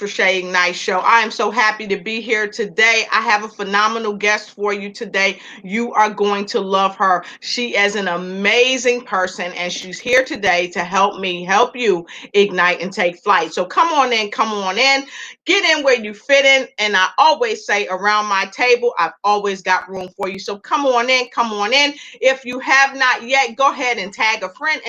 Crochet Ignite Show. I am so happy to be here today. I have a phenomenal guest for you today. You are going to love her. She is an amazing person, and she's here today to help me help you ignite and take flight. So come on in, get in where you fit in. And I always say around my table, I've always got room for you. So come on in, come on in. If you have not yet, go ahead and tag a friend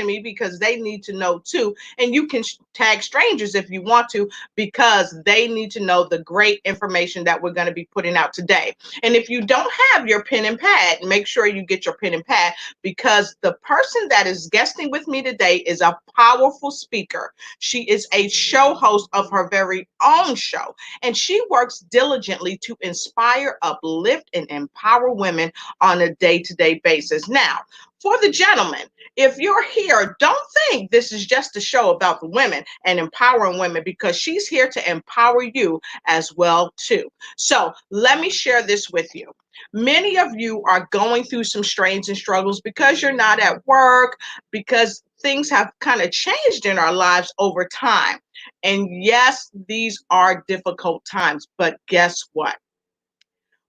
of me because they need to know too. And you can tag strangers if you want to, because they need to know the great information that we're going to be putting out today. And if you don't have your pen and pad, make sure you get your pen and pad, because the person that is guesting with me today is a powerful speaker. She is a show host of her very own show, and she works diligently to inspire, uplift, and empower women on a day-to-day basis. Now, for the gentlemen, if you're here, don't think this is just a show about the women and empowering women, because she's here to empower you as well too. So let me share this with you. Many of you are going through some strains and struggles because you're not at work, because things have kind of changed in our lives over time. And yes, these are difficult times, but guess what?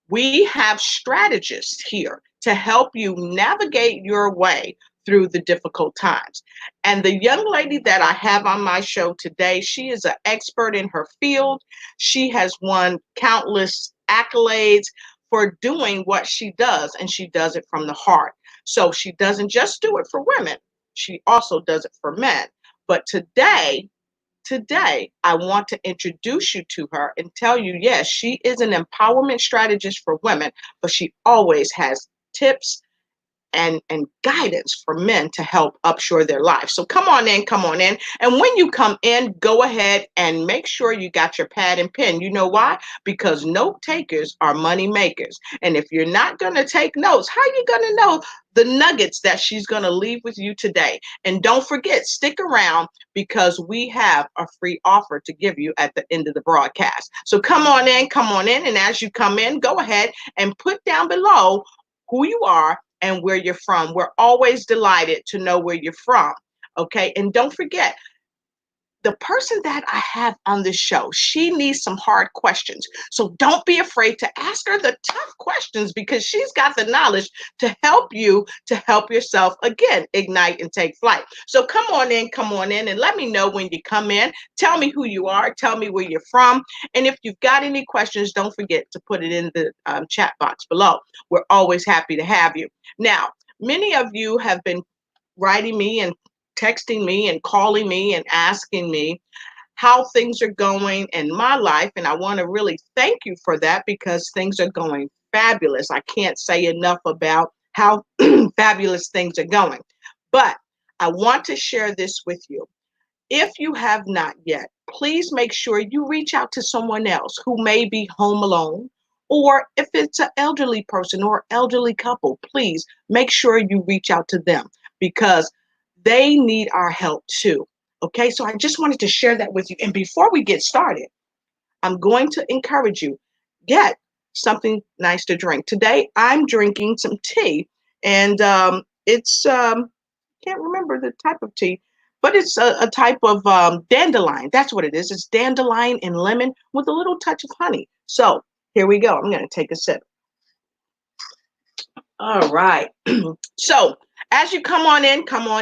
We have strategists here to help you navigate your way through the difficult times. And the young lady that I have on my show today, she is an expert in her field. She has won countless accolades for doing what she does, and she does it from the heart. So she doesn't just do it for women, she also does it for men. But Today, I want to introduce you to her and tell you, yes, she is an empowerment strategist for women, but she always has tips and guidance for men to help upshore their life. So come on in, come on in. And when you come in, go ahead and make sure you got your pad and pen. You know why? Because note takers are money makers. And if you're not going to take notes, how are you going to know the nuggets that she's going to leave with you today? And don't forget, stick around, because we have a free offer to give you at the end of the broadcast. So come on in, come on in. And as you come in, go ahead and put down below who you are and where you're from. We're always delighted to know where you're from. Okay. And don't forget, the person that I have on this show, she needs some hard questions. So don't be afraid to ask her the tough questions, because she's got the knowledge to help you to help yourself, again, ignite and take flight. So come on in, and let me know when you come in. Tell me who you are. Tell me where you're from. And if you've got any questions, don't forget to put it in the chat box below. We're always happy to have you. Now, many of you have been writing me and texting me and calling me and asking me how things are going in my life. And I want to really thank you for that, because things are going fabulous. I can't say enough about how fabulous things are going. But I want to share this with you. If you have not yet, please make sure you reach out to someone else who may be home alone, or if it's an elderly person or elderly couple, please make sure you reach out to them, because they need our help too. Okay, so I just wanted to share that with you. And before we get started, I'm going to encourage you, get something nice to drink. Today, I'm drinking some tea, and it's, can't remember the type of tea, but it's a type of dandelion. That's what it is. It's dandelion and lemon with a little touch of honey. So here we go. I'm going to take a sip. All right. So as you come on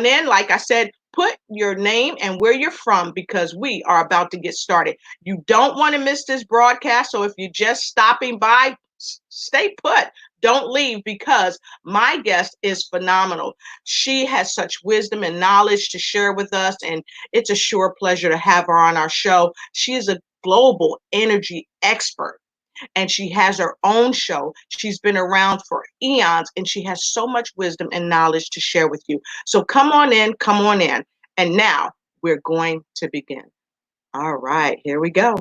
in, like I said, put your name and where you're from, because we are about to get started. You don't want to miss this broadcast. So if you're just stopping by, stay put. Don't leave, because my guest is phenomenal. She has such wisdom and knowledge to share with us, and it's a sure pleasure to have her on our show. She is a global energy expert, and she has her own show. She's been around for eons, and she has so much wisdom and knowledge to share with you. So come on in, come on in. And now we're going to begin. All right, here we go.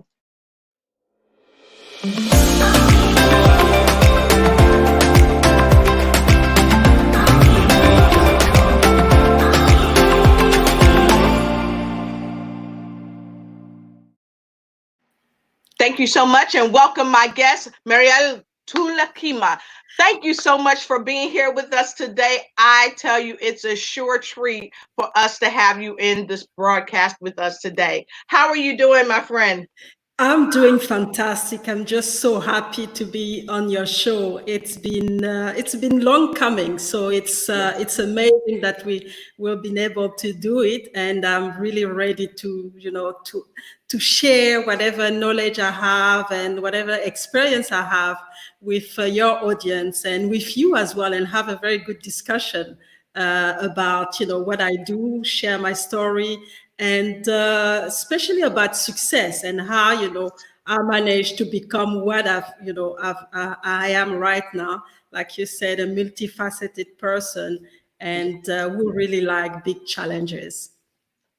Thank you so much, and welcome my guest, Mireille Toulekima. Thank you so much for being here with us today. I tell you, it's a sure treat for us to have you in this broadcast with us today. How are you doing, my friend? I'm doing fantastic. I'm just so happy to be on your show. It's been long coming, so it's amazing that we will been able to do it, and I'm really ready to to share whatever knowledge I have and whatever experience I have with your audience and with you as well, and have a very good discussion about what I do, share my story, and especially about success and how I managed to become what I am right now. Like you said, a multifaceted person, and who really like big challenges.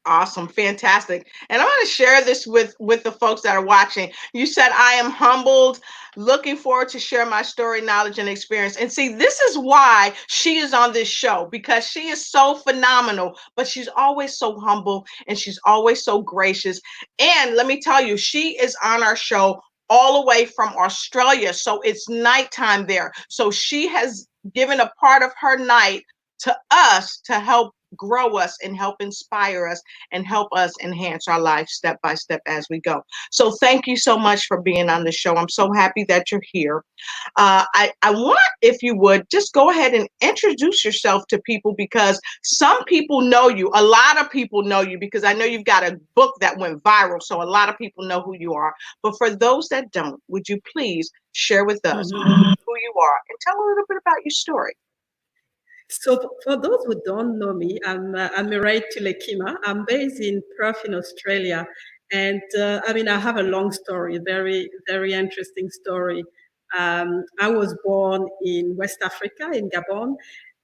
Awesome, fantastic. And I want to share this with the folks that are watching. You said I am humbled, looking forward to share my story, knowledge, and experience. And see, this is why she is on this show, because she is so phenomenal, but she's always so humble and she's always so gracious. And let me tell you, she is on our show all the way from Australia. So it's nighttime there. So she has given a part of her night to us to help grow us and help inspire us and help us enhance our life step by step as we go. So thank you so much for being on the show. I'm so happy that you're here. I want, if you would, just go ahead and introduce yourself to people, because some people know you. A lot of people know you because I know you've got a book that went viral. So a lot of people know who you are. But for those that don't, would you please share with us Mhm. who you are and tell a little bit about your story? So for those who don't know me, I'm Mireille Toulekima. I'm based in Perth in Australia. And I mean, I have a long story, very, very interesting story. I was born in West Africa, in Gabon.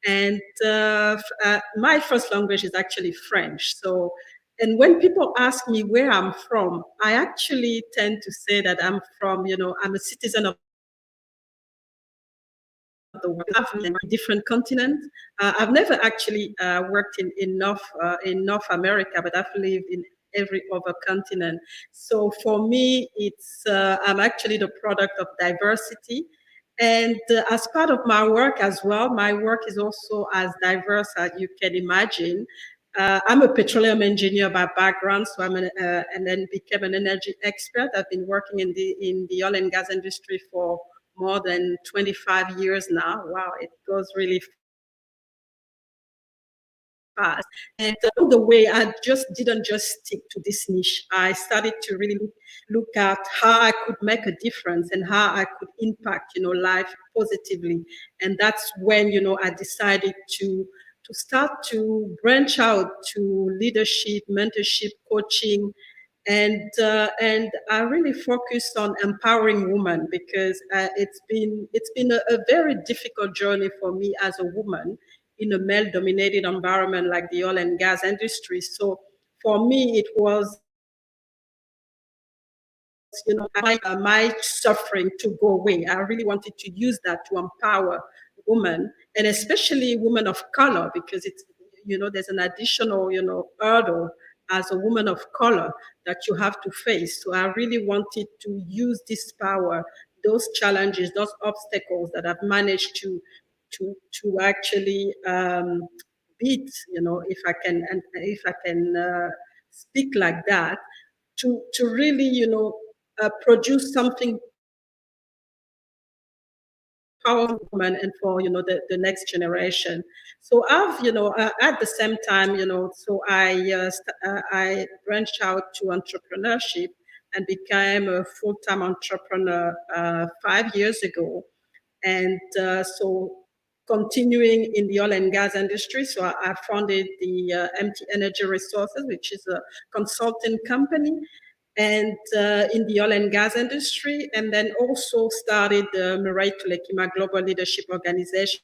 And my first language is actually French. So, and when people ask me where I'm from, I actually tend to say that I'm from, I'm a citizen of the world. I've lived in different continents. I've never actually worked in North America, but I've lived in every other continent. So for me, I'm actually the product of diversity. And as part of my work as well, my work is also as diverse as you can imagine. I'm a petroleum engineer by background, so and then became an energy expert. I've been working in the oil and gas industry for more than 25 years now. Wow, it goes really fast. And along the way, I didn't just stick to this niche. I started to really look at how I could make a difference and how I could impact, life positively. And that's when, I decided to start to branch out to leadership, mentorship, coaching, and I really focused on empowering women because it's been a very difficult journey for me as a woman in a male-dominated environment like the oil and gas industry. So for me, it was my suffering to go away. I really wanted to use that to empower women, and especially women of color, because there's an additional hurdle as a woman of color that you have to face. So I really wanted to use this power, those challenges, those obstacles that I've managed to actually beat, if I can, and if I can speak like that, to really produce something powerful for women and for the next generation. So at the same time, I branched out to entrepreneurship and became a full-time entrepreneur 5 years ago. And so continuing in the oil and gas industry. So I founded the MT Energy Resources, which is a consulting company, and in the oil and gas industry, and then also started the Mireille Toulekima Global Leadership Organization,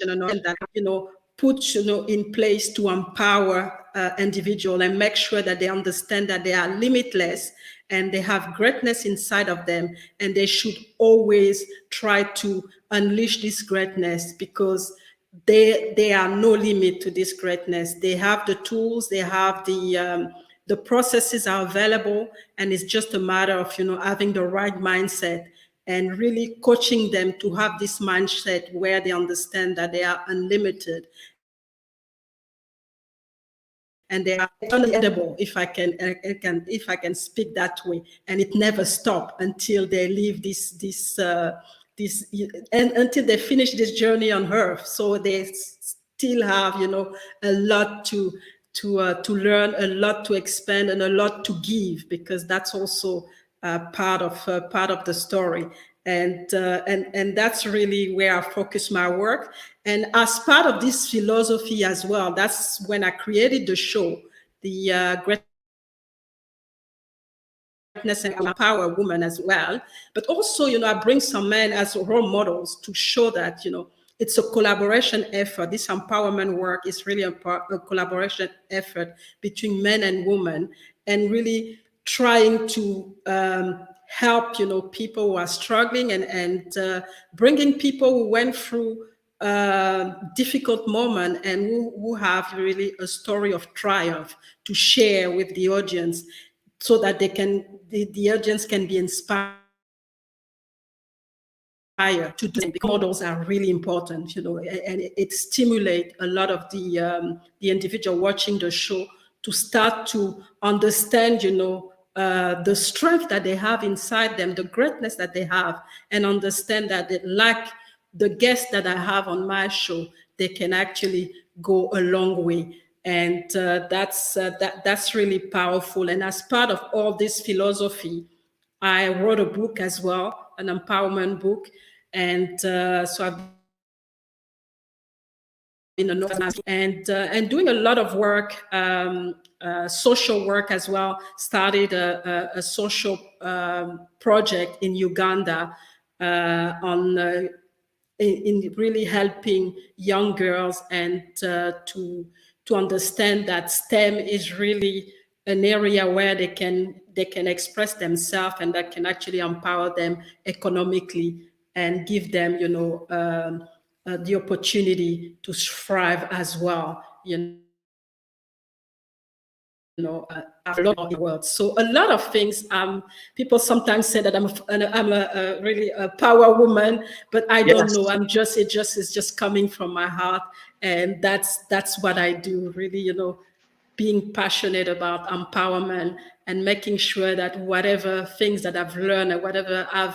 an organization that put in place to empower individual and make sure that they understand that they are limitless and they have greatness inside of them, and they should always try to unleash this greatness because they are no limit to this greatness. They have the tools, they have the processes are available, and it's just a matter of, having the right mindset and really coaching them to have this mindset where they understand that they are unlimited and they are unendable, if I can speak that way, and it never stops until they leave and until they finish this journey on Earth. So they still have, a lot to learn, a lot to expand, and a lot to give, because that's also part of the story. And that's really where I focus my work. And as part of this philosophy as well, that's when I created the show, the Greatness and Empower Women as well. But also, I bring some men as role models to show that, it's a collaboration effort. This empowerment work is really a collaboration effort between men and women, and really trying to help, people who are struggling, and bringing people who went through difficult moment and who have really a story of triumph to share with the audience, so that the audience can be inspired to do. Models are really important, and it stimulates a lot of the individual watching the show to start to understand, the strength that they have inside them, the greatness that they have, and understand that like the guests that I have on my show, they can actually go a long way. And that's really powerful. And as part of all this philosophy, I wrote a book as well, an empowerment book. And so I've been and doing a lot of work, social work as well. Started a social project in Uganda on in really helping young girls, and to understand that STEM is really an area where they can express themselves, and that can actually empower them economically and give them, the opportunity to thrive as well. A lot of the world. So a lot of things. People sometimes say that I'm a really a power woman, but I don't know. It's just coming from my heart, and that's what I do. Really, being passionate about empowerment and making sure that whatever things that I've learned and whatever I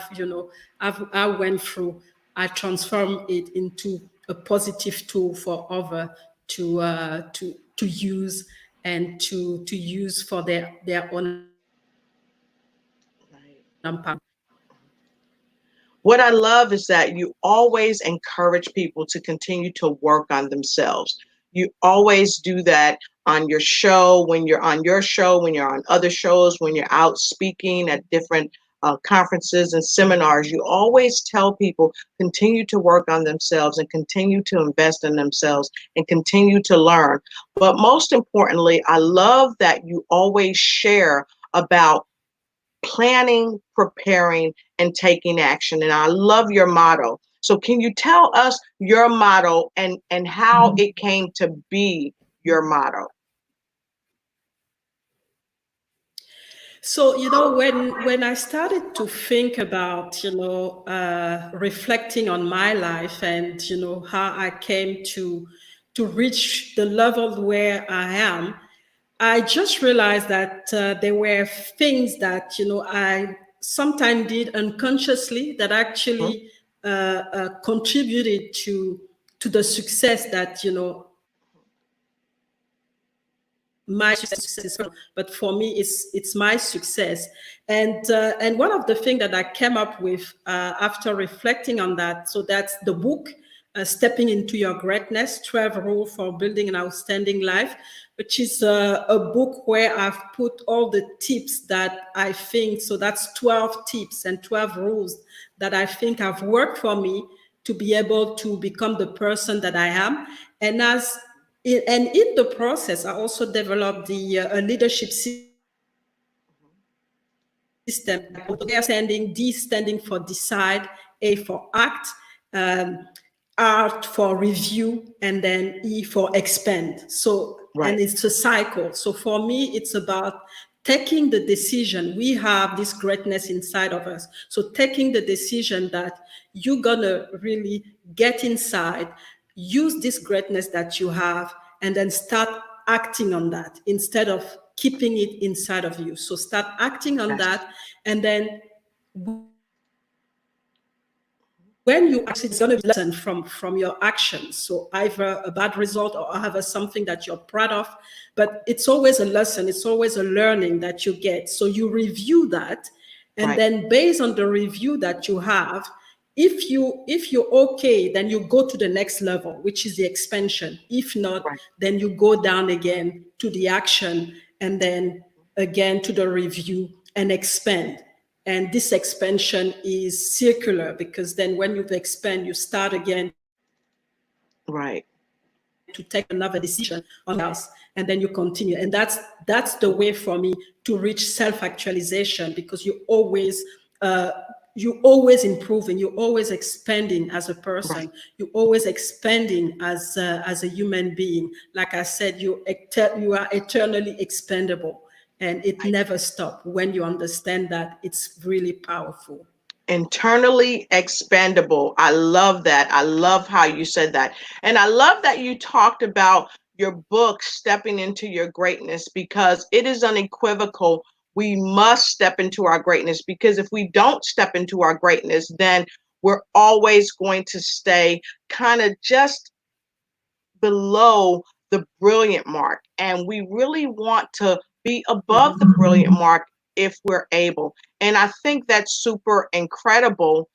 went through, I transform it into a positive tool for others to use, and to use for their own empowerment. What I love is that you always encourage people to continue to work on themselves. You always do that on your show, when you're on your show, when you're on other shows, when you're out speaking at different conferences and seminars. You always tell people continue to work on themselves and continue to invest in themselves and continue to learn. But most importantly, I love that you always share about planning, preparing, and taking action. And I love your motto. So can you tell us your motto and how it came to be your motto? So, when I started to think about, reflecting on my life, and, how I came to reach the level where I am, I just realized that there were things that, I sometimes did unconsciously that actually contributed to the success that, my success, but for me it's my success. And one of the things that I came up with after reflecting on that, so that's the book, Stepping into Your Greatness, 12 Rules for Building an Outstanding Life, which is a book where I've put all the tips that I think, so that's 12 tips and 12 rules that I think have worked for me to be able to become the person that I am. And in the process, I also developed the leadership system. D standing for decide, A for act, R for review, and then E for expand. So and Right. it's a cycle. So for me, it's about taking the decision. We have this greatness inside of us. So taking the decision that you're gonna really get inside, use this greatness that you have, and then start acting on that instead of keeping it inside of you. So start acting on Yes. that, and then when you actually, it's going to be lesson from your actions. So either a bad result or either something that you're proud of, but it's always a lesson, it's always a learning that you get. So you review that, and Right. then based on the review that you have, if you're okay, then you go to the next level, which is the expansion. If not, Right. then you go down again to the action, and then again to the review and expand. And this expansion is circular, because then when you expand, you start again to take another decision Right. on something else, and then you continue. And that's the way for me to reach self-actualization, because you always improving, you're always expanding as a person, Right. you're always expanding as a human being. Like I said, you are eternally expandable, and it Right. never stops. When you understand that, it's really powerful. Internally expandable. I love that. I love how you said that. And I love that you talked about your book, Stepping into Your Greatness, because it is unequivocal. We must step into our greatness, because if we don't step into our greatness, then we're always going to stay kind of just below the brilliant mark. And we really want to be above the Mhm. brilliant mark if we're able. And I think that's super incredible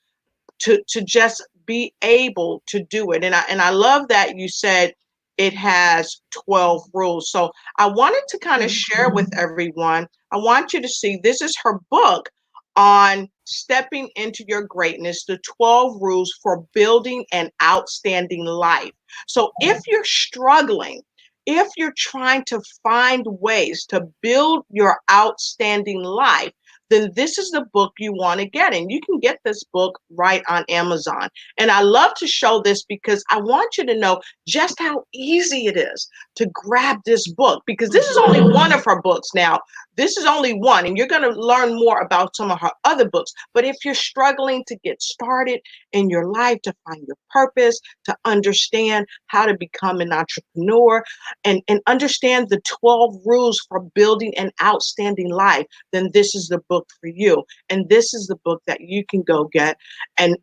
to just be able to do it. And I love that you said it has 12 rules. So I wanted to kind of Mhm. share with everyone. I want you to see, this is her book on stepping into your greatness, the 12 rules for building an outstanding life. So if you're struggling, if you're trying to find ways to build your outstanding life, then this is the book you want to get. And you can get this book right on Amazon. And I love to show this because I want you to know just how easy it is to grab this book, because this is only one of her books now. This is only one, and you're going to learn more about some of her other books. But if you're struggling to get started in your life, to find your purpose, to understand how to become an entrepreneur, and understand the 12 rules for building an outstanding life, then this is the book for you. And this is the book that you can go get. And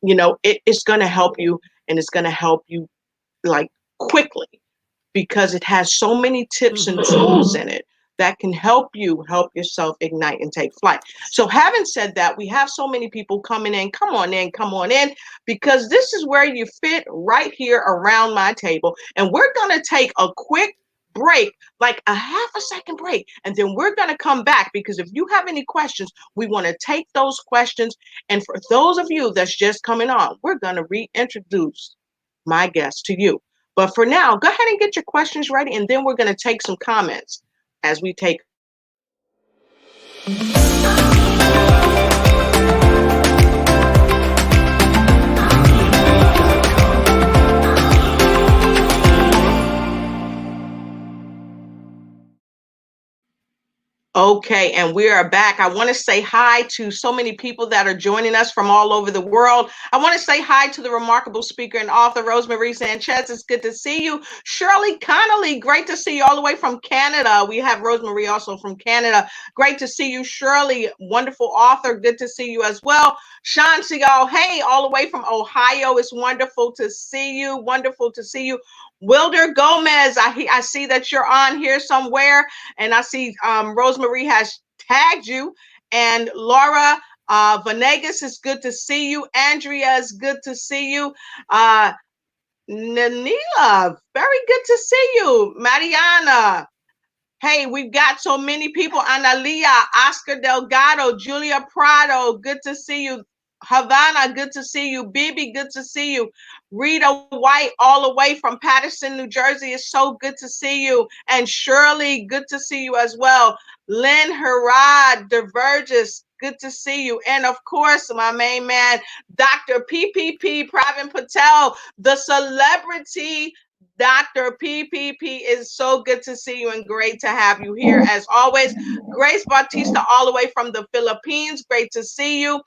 it's going to help you, and it's going to help you like quickly, because it has so many tips and Mhm. tools in it that can help you help yourself ignite and take flight. So having said that, we have so many people coming in. Come on in, come on in, because this is where you fit, right here around my table. And we're going to take a quick break, like a half a second break, and then we're going to come back, because if you have any questions, we want to take those questions. And for those of you that's just coming on, we're going to reintroduce my guest to you. But for now, go ahead and get your questions ready, and then we're going to take some comments as we take a quick break. Okay, and we are back. I want to say hi to so many people that are joining us from all over the world. I want to say hi to the remarkable speaker and author, Rosemary Sanchez. It's good to see you. Shirley Connolly, great to see you all the way from Canada. We have Rosemary also from Canada. Great to see you, Shirley. Wonderful author. Good to see you as well. Sean Seagal, hey, all the way from Ohio. It's wonderful to see you. Wonderful to see you. Wilder Gomez, I see that you're on here somewhere, and I see Rosemary has tagged you. And Laura Venegas, is good to see you. Andrea, is good to see you. Nanila, very good to see you. Mariana, hey, we've got so many people. Analia, Oscar Delgado, Julia Prado, good to see you. Havana, good to see you. Bibi, good to see you. Rita White, all the way from Patterson, New Jersey, it's so good to see you. And Shirley, good to see you as well. Lynn Harad, Divergis, good to see you. And of course, my main man, Dr. PPP, Pravin Patel, the celebrity Dr. PPP, is so good to see you and great to have you here as always. Grace Bautista, all the way from the Philippines, great to see you.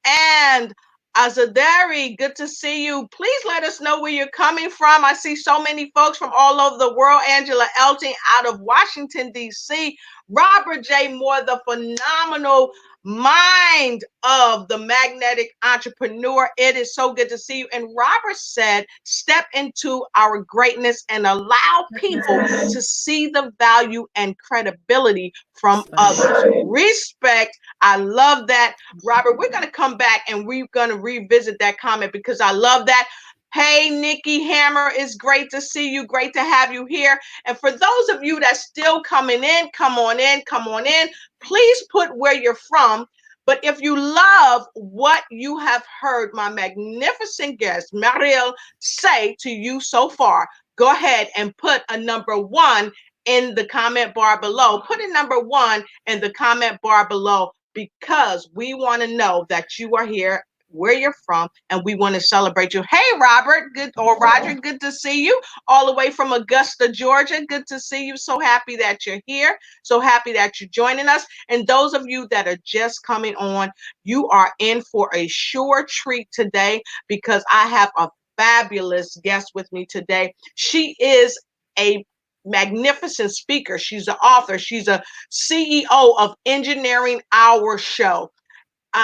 And Azadari, good to see you. Please let us know where you're coming from. I see so many folks from all over the world. Angela Elton out of Washington, D.C. Robert J. Moore, the phenomenal mind of the magnetic entrepreneur. It is so good to see you. And Robert said, step into our greatness and allow people to see the value and credibility from others. Respect. I love that. Robert, we're going to come back and we're going to revisit that comment because I love that. Hey, Nikki Hammer, it's great to see you. Great to have you here. And for those of you that's still coming in, come on in, come on in. Please put where you're from. But if you love what you have heard my magnificent guest, Mireille, say to you so far, go ahead and put a number 1 in the comment bar below. Put a number 1 in the comment bar below because we want to know that you are here, where you're from, and we want to celebrate you. Hey, Robert, good, or Roger, good to see you all the way from Augusta, Georgia. Good to see you. So happy that you're here. So happy that you're joining us. And those of you that are just coming on, you are in for a sure treat today because I have a fabulous guest with me today. She is a magnificent speaker. She's an author. She's a CEO of Engineering Our Show.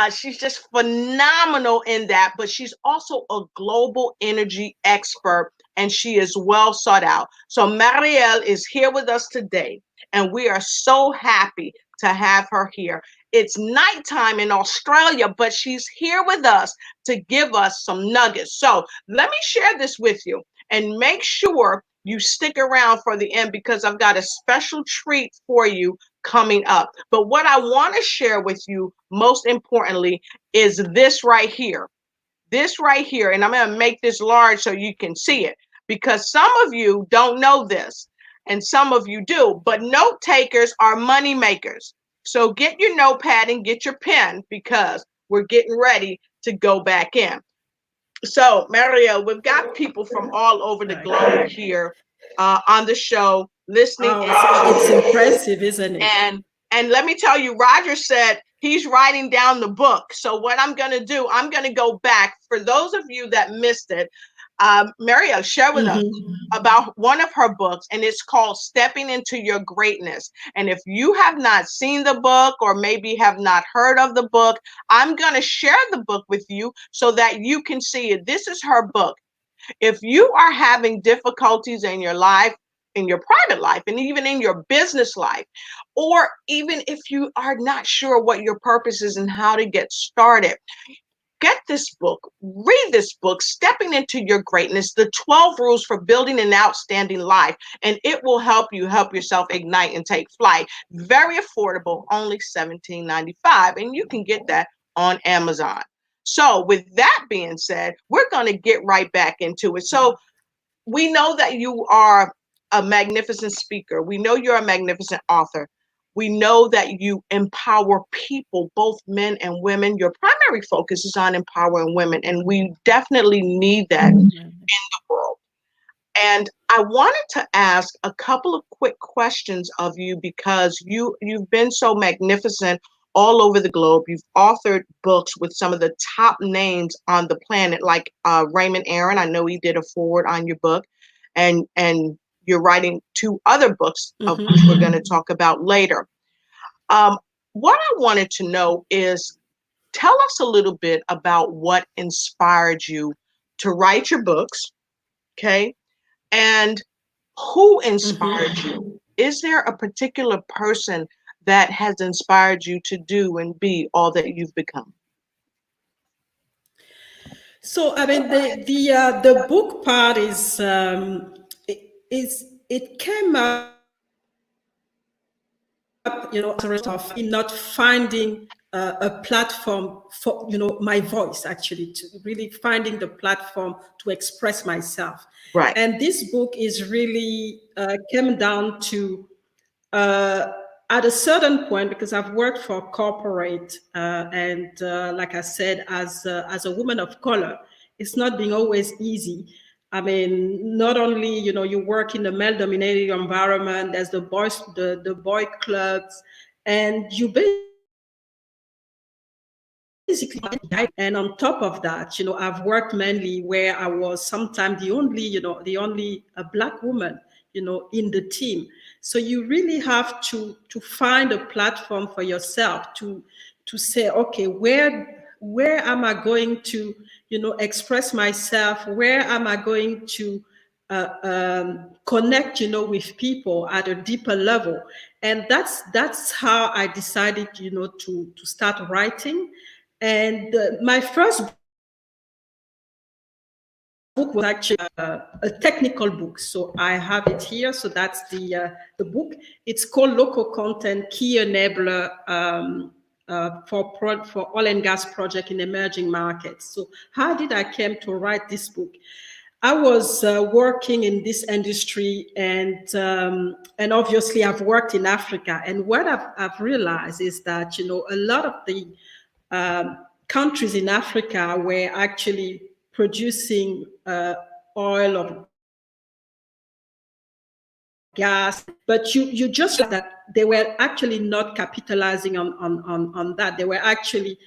She's just phenomenal in that, but she's also a global energy expert and she is well sought out. So Mireille is here with us today and we are so happy to have her here. It's nighttime in Australia, but she's here with us to give us some nuggets. So let me share this with you and make sure you stick around for the end because I've got a special treat for you coming up. But what I want to share with you most importantly is this right here. This right here, and I'm going to make this large so you can see it because some of you don't know this and some of you do, but note takers are money makers. So get your notepad and get your pen because we're getting ready to go back in. So Mireille, we've got people from all over the globe here on the show listening. It's impressive, isn't it? And let me tell you, Roger said he's writing down the book. So what I'm going to do, I'm going to go back. For those of you that missed it, Mireille shared with us about one of her books, and it's called Stepping Into Your Greatness. And if you have not seen the book or maybe have not heard of the book, I'm going to share the book with you so that you can see it. This is her book. If you are having difficulties in your life, in your private life, and even in your business life, or even if you are not sure what your purpose is and how to get started, get this book, read this book, Stepping Into Your Greatness, the 12 Rules for Building an Outstanding Life, and it will help you help yourself ignite and take flight. Very affordable, only $17.95, and you can get that on Amazon. So with that being said, we're going to get right back into it. So we know that you are a magnificent speaker. We know you're a magnificent author. We know that you empower people, both men and women. Your primary focus is on empowering women, and we definitely need that in the world. And I wanted to ask a couple of quick questions of you because you've been so magnificent all over the globe. You've authored books with some of the top names on the planet, like Raymond Aaron. I know he did a forward on your book, and you're writing 2 other books of which we're going to talk about later. What I wanted to know is, tell us a little bit about what inspired you to write your books, okay? And who inspired you? Is there a particular person that has inspired you to do and be all that you've become? So, I mean, the book part is it came up, as a result of not finding a platform for, my voice, actually, to really finding the platform to express myself. Right. And this book is really came down to at a certain point, because I've worked for corporate and like I said, as a woman of color, it's not been always easy I mean, not only, you work in a male-dominated environment, there's the boy clubs, and you basically, and on top of that, I've worked mainly where I was sometimes the only black woman, in the team. So you really have to find a platform for yourself to say, okay, where am I going to, express myself? Where am I going to connect, with people at a deeper level? And that's how I decided, to start writing. And my first book was actually a technical book. So I have it here. So that's the book. It's called Local Content: Key Enabler for oil and gas project in emerging markets. So how did I came to write this book? I was working in this industry, and obviously I've worked in Africa. And what I've realized is that a lot of the countries in Africa were actually producing oil or gas, but you just that they were actually not capitalizing on that. They were actually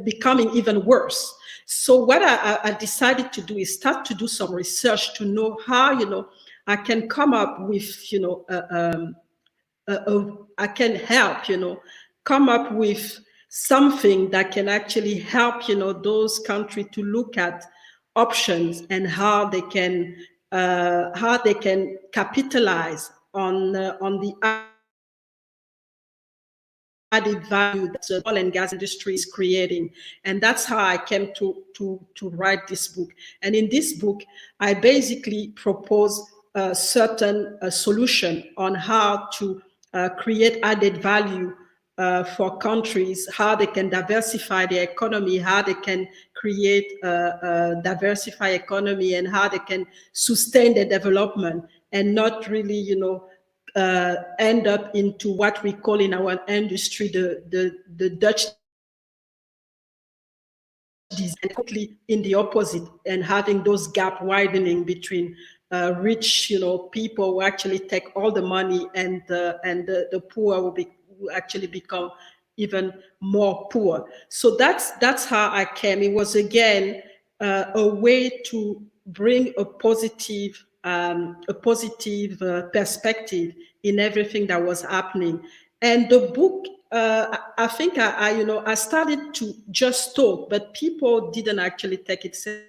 becoming even worse. So what I decided to do is start to do some research to know how I can come up with I can help, come up with something that can actually help, those countries to look at options and how they can capitalize on the added value that the oil and gas industry is creating. And that's how I came to write this book. And in this book, I basically propose a certain solution on how to create added value for countries, how they can diversify their economy, how they can create a diversify economy, and how they can sustain their development and not really, end up into what we call in our industry the Dutch disease, and completely in the opposite, and having those gap widening between rich, people who actually take all the money, and the poor will actually become even more poor. So that's how I came. It was again a way to bring a positive perspective in everything that was happening. And the book, I think I started to just talk, but people didn't actually take it seriously.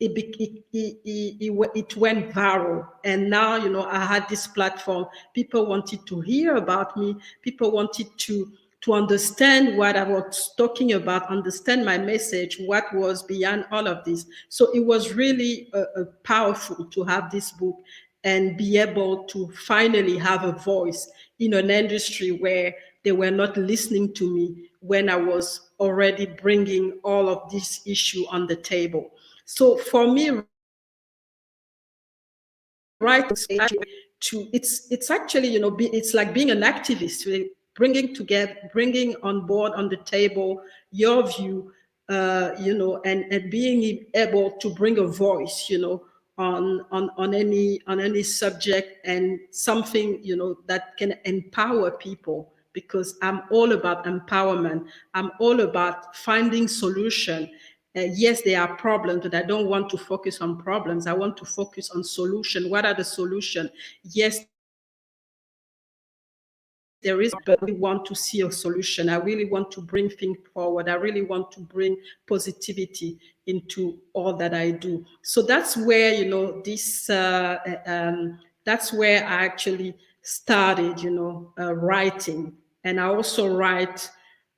It went viral, and now I had this platform. People wanted to hear about me. People wanted to understand what I was talking about, understand my message, what was beyond all of this. So it was really powerful to have this book and be able to finally have a voice in an industry where they were not listening to me when I was already bringing all of this issue on the table. So for me, writing it's actually it's like being an activist, really bringing together, bringing on board on the table your view, and being able to bring a voice, on any subject, and something that can empower people, because I'm all about empowerment. I'm all about finding solution. Yes, there are problems, but I don't want to focus on problems. I want to focus on solution. What are the solutions? Yes, there is, but I really want to see a solution. I really want to bring things forward. I really want to bring positivity into all that I do. So that's where that's where I actually started, writing. And I also write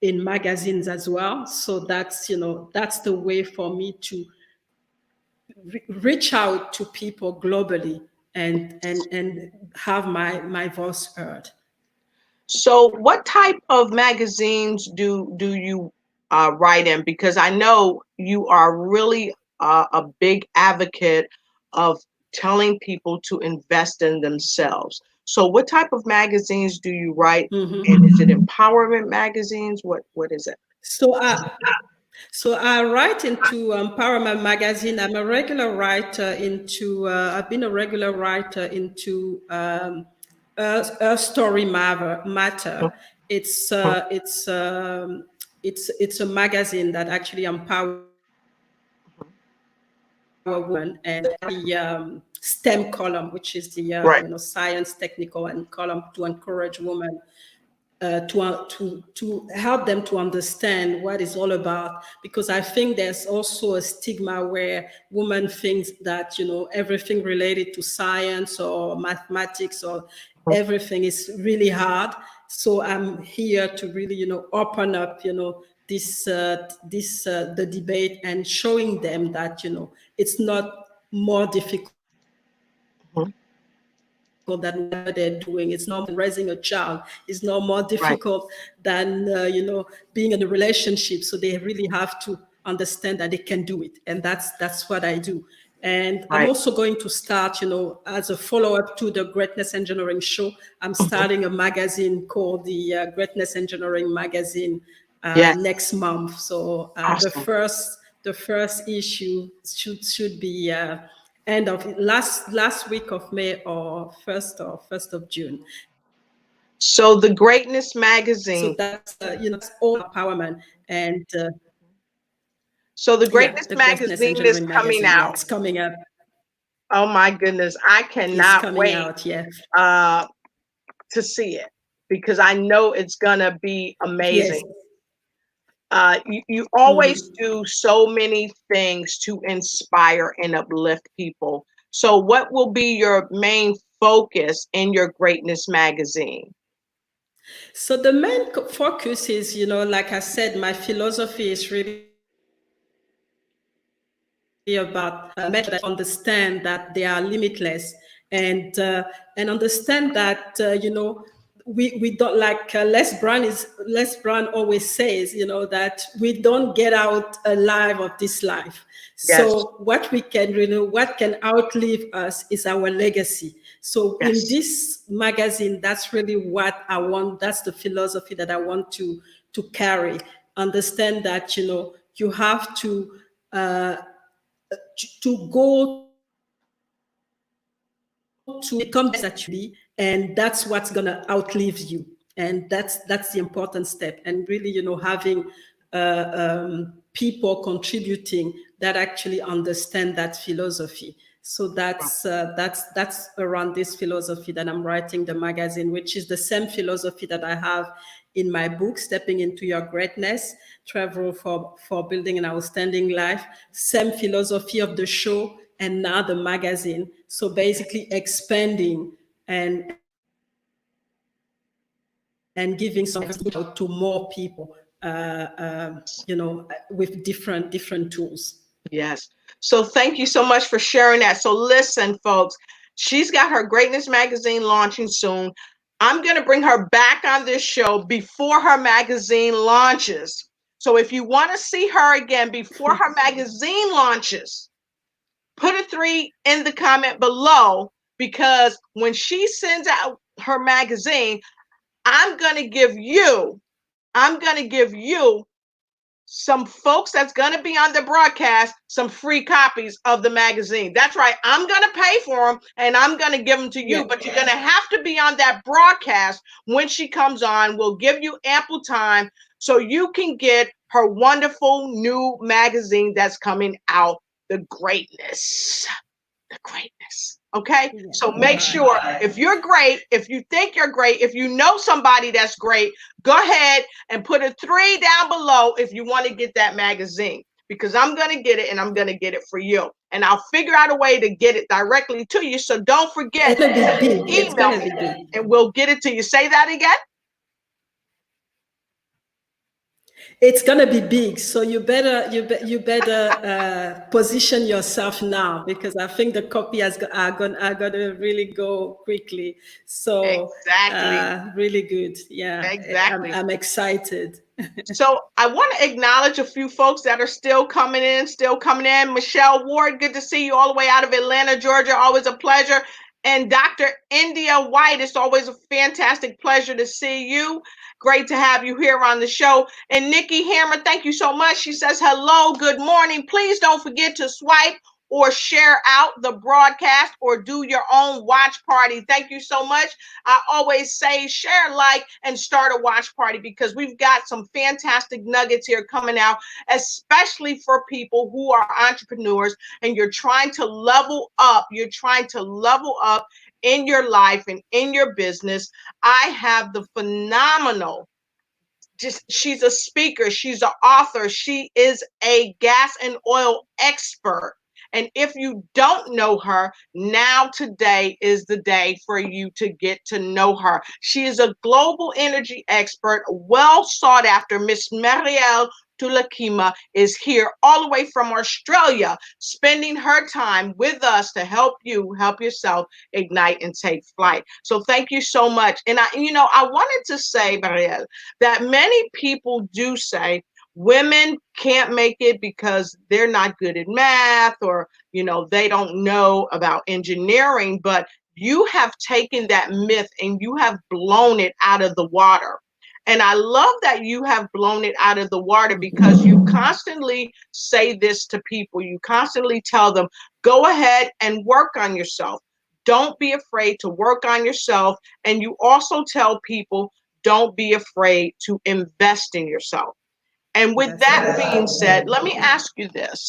in magazines as well. So that's the way for me to reach out to people globally, and have my voice heard. So, what type of magazines do you write in? Because I know you are really a big advocate of telling people to invest in themselves. So, what type of magazines do you write? Mhm. And is it empowerment magazines? What is it? So So I write into Empowerment Magazine. I'm a regular writer into. I've been a regular writer into a story matter. It's uh, it's um, it's a magazine that actually empower women, and the STEM column, which is the Right. science, technical, and column to encourage women to help them to understand what it's all about, because I think there's also a stigma where women think that everything related to science or mathematics or everything is really hard. So I'm here to really open up the debate and showing them that it's not more difficult than whatever they're doing. It's not raising a child. It's not more Right. difficult than being in a relationship. So they really have to understand that they can do it, and that's what I do. And I'm Right. also going to start, as a follow-up to the Greatness Engineering show, I'm starting a magazine called the Greatness Engineering Magazine Yes. next month. So Awesome. the first issue should be end of last week of May or first of June. So the Greatness So Magazine. that's that's all empowerment, and So the yeah, Greatness the Greatness Magazine is Engineering coming Magazine. Yeah, out. it's coming up. Oh my goodness, I It's cannot coming wait out. Yeah. uh, to see it because I know it's gonna be Yes. amazing. You always Mhm. do so many things to inspire and uplift people. So, what will be your main focus in your Greatness Magazine? So the main focus is, like I said, my philosophy is really about measure that understand that they are limitless, and understand that we don't, like Les Brown always says, that we don't get out alive of this life. Yes, So what can outlive us is our legacy. So in yes, this magazine, that's really what I want. That's the philosophy that I want to carry. Understand that you have uh, to go to become that you be, and that's what's gonna outlive you, and that's the important step. And really, having people contributing that actually understand that philosophy. So that's around this philosophy that I'm writing the magazine, which is the same philosophy that I have in my book, Stepping into Your Greatness, Travel for Building an Outstanding Life. Same philosophy of the show and now the magazine. So basically expanding and giving some out to more people, with different tools. yes. So, thank you so much for sharing that. So, listen, folks, she's got her Greatness Magazine launching soon. I'm going to bring her back on this show before her magazine launches. So, if you want to see her again before her magazine launches, put a 3 in the comment below because when she sends out her magazine, I'm going to give you I'm going to give you some folks that's going to be on the broadcast some free copies of the magazine. That's right. I'm going to pay for them and I'm going to give them to Yeah. you, but you're going to have to be on that broadcast when she comes on. We'll give you ample time so you can get her wonderful new magazine that's coming out, The Greatness. The Greatness. Okay. Yeah. So All make right. sure if you're great, if you think you're great, if you know somebody that's great, go ahead and put a 3 down below if you want to get that magazine because I'm going to get it and I'm going to get it for you. And I'll figure out a way to get it directly to you. So don't forget It's gonna be to big. It's email gonna me be big. and we'll get it to you. Say that again. It's gonna be big, so you better position yourself now, because I think the copy are gonna really go quickly. So Exactly. really good. Yeah, Exactly. I'm excited. So I want to acknowledge a few folks that are still coming in, still coming in. Michelle Ward, good to see you all the way out of Atlanta, Georgia. Always a pleasure. And Dr. India White, it's always a fantastic pleasure to see you. Great to have you here on the show. And Nikki Hammer, thank you so much. She says, hello, good morning. Please don't forget to swipe or share out the broadcast or do your own watch party. Thank you so much. I always say share, like, and start a watch party because we've got some fantastic nuggets here coming out, especially for people who are entrepreneurs and you're trying to level up. You're trying to level up in your life and in your business. I have the phenomenal, just she's a speaker, she's an author, she is a gas and oil expert. And if you don't know her, now today is the day for you to get to know her. She is a global energy expert, well sought after. Miss Mireille Toulekima is here all the way from Australia, spending her time with us to help you help yourself ignite and take flight. So thank you so much. And I wanted to say, Mireille, that many people do say women can't make it because they're not good at math or they don't know about engineering, but you have taken that myth and you have blown it out of the water. And I love that you have blown it out of the water because you constantly say this to people. You constantly tell them, go ahead and work on yourself. Don't be afraid to work on yourself. And you also tell people, don't be afraid to invest in yourself. And with That's that right. being said, let me ask you this.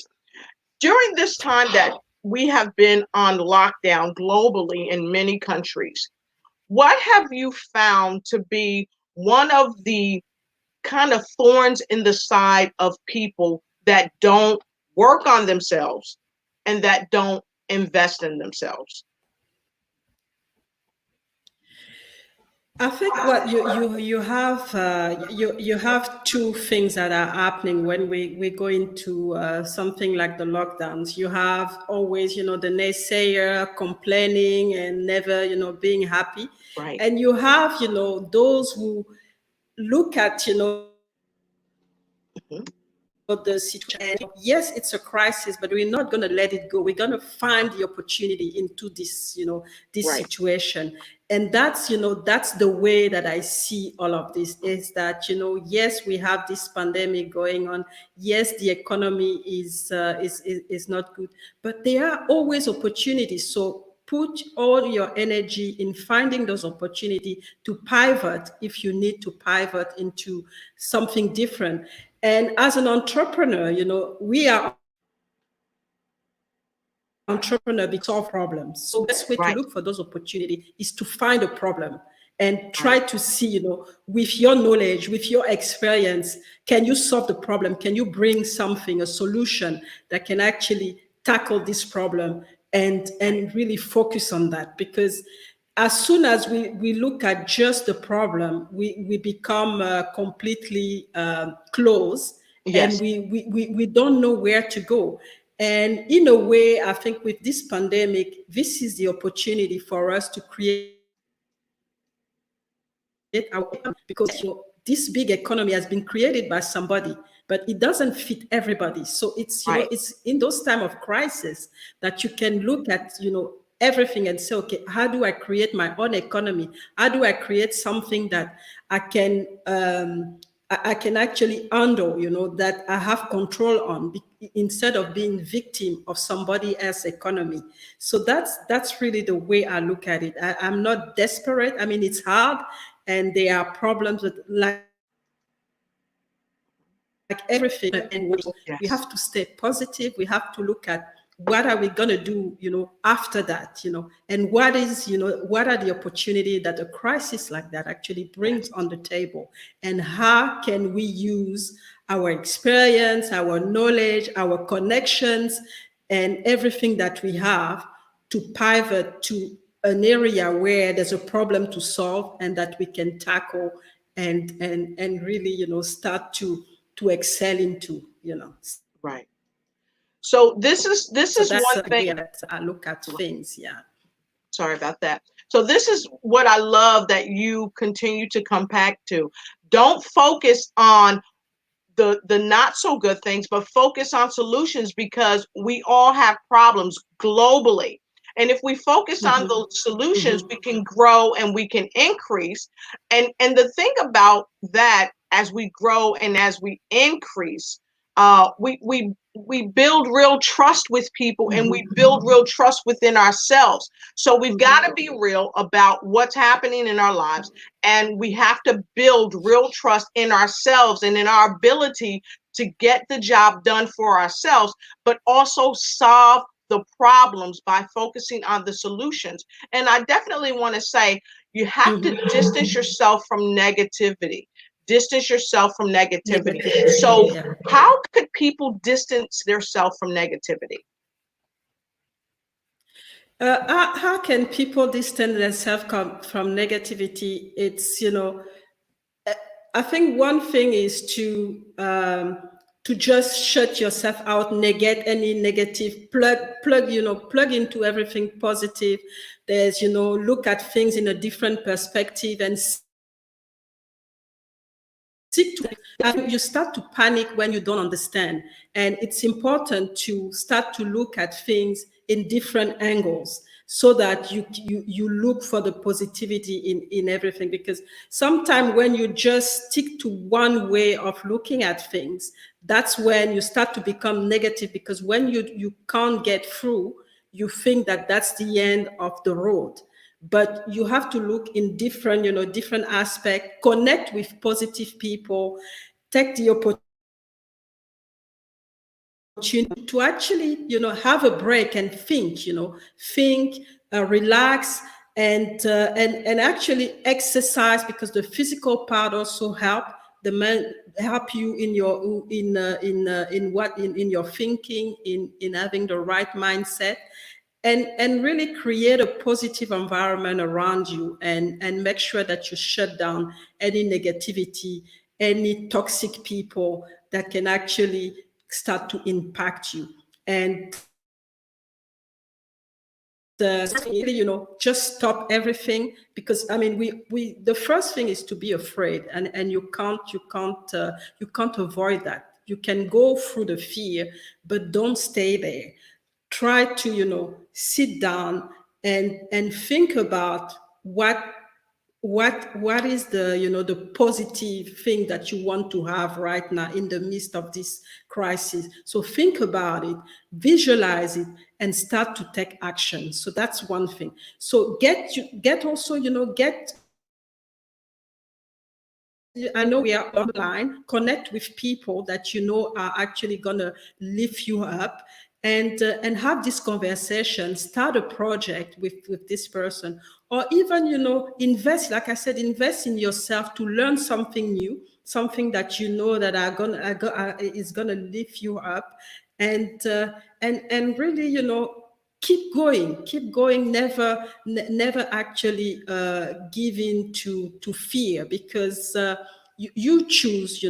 During this time that we have been on lockdown globally in many countries, what have you found to be one of the kind of thorns in the side of people that don't work on themselves and that don't invest in themselves? I think what you have two things that are happening when we go into something like the lockdowns. You have always the naysayer complaining and never being happy, Right. and you have those who look at the situation. And yes, it's a crisis, but we're not going to let it go. We're going to find the opportunity into this Right. situation. And that's the way that I see all of this, is that yes, we have this pandemic going on. Yes, the economy is not good, but there are always opportunities. So put all your energy in finding those opportunities to pivot if you need to pivot into something different. And as an entrepreneur, we are entrepreneur because we solve problems. So the best way to look for those opportunities Right. is to find a problem and try to see, Right. with your knowledge, with your experience, can you solve the problem? Can you bring something, a solution that can actually tackle this problem Right. and really focus on that? Because as soon as we look at just the problem, we become completely closed, and Yes. we don't know where to go. And in a way, I think with this pandemic, this is the opportunity for us to create our economy, because this big economy has been created by somebody, but it doesn't fit everybody. So Right. it's in those time of crisis that you can look at everything and say, okay, how do I create my own economy? How do I create something that I can I can actually handle, that I have control on, instead of being victim of somebody else's economy. So that's really the way I look at it. I'm not desperate. I mean, it's hard, and there are problems with, like everything. And we have to stay Yes. positive. We have to look at what are we gonna do, after that, and what are the opportunity that a crisis like that actually brings Yes. on the table, and how can we use our experience, our knowledge, our connections, and everything that we have to pivot to an area where there's a problem to solve and that we can tackle and really start to excel into. Right. So this So is that's this is the one way thing. that I look at things. Yeah. Sorry about that. So this is what I love that you continue to come back to. Don't focus on the not so good things, but focus on solutions because we all have problems globally. And if we focus on Mhm. those solutions, Mhm. we can grow and we can increase. And the thing about that, as we grow and as we increase, we build real trust with people, and we Mhm. build real trust within ourselves. So we've got Mhm. to be real about what's happening in our lives, and we have to build real trust in ourselves and in our ability to get the job done for ourselves, but also solve the problems by focusing on the solutions. And I definitely want to say, you have to Mhm. distance yourself from negativity. Distance yourself from negativity. Negativity, So, yeah. how could people distance themselves from negativity? How can people distance themselves from negativity? It's, I think one thing is to just shut yourself out, negate any negative, plug into everything positive. There's, look at things in a different perspective and seek to. You start to panic when you don't understand, and it's important to start to look at things in different angles so that you look for the positivity in everything. Because sometimes when you just stick to one way of looking at things, that's when you start to become negative, because when you can't get through, you think that that's the end of the road. But you have to look in different, different aspects, connect with positive people, take the opportunity to actually, have a break and think, think, relax, and actually exercise, because the physical part also help you in your in your thinking, in having the right mindset, and really create a positive environment around you, and make sure that you shut down any negativity, any toxic people that can actually start to impact you. And really, just stop everything, because I mean, we the first thing is to be afraid, and you can't avoid that. You can go through the fear, but don't stay there. Try to, sit down and think about what is the, the positive thing that you want to have right now in the midst of this crisis. So think about it, visualize it, and start to take action. So that's one thing. So get also, get, I know we are online, connect with people that you know are actually going to lift you up, and have this conversation, start a project with this person, or even, invest, like I said, invest in yourself to learn something new, something that you know that is going to lift you up, and really, keep going, never actually give in to fear, because you choose,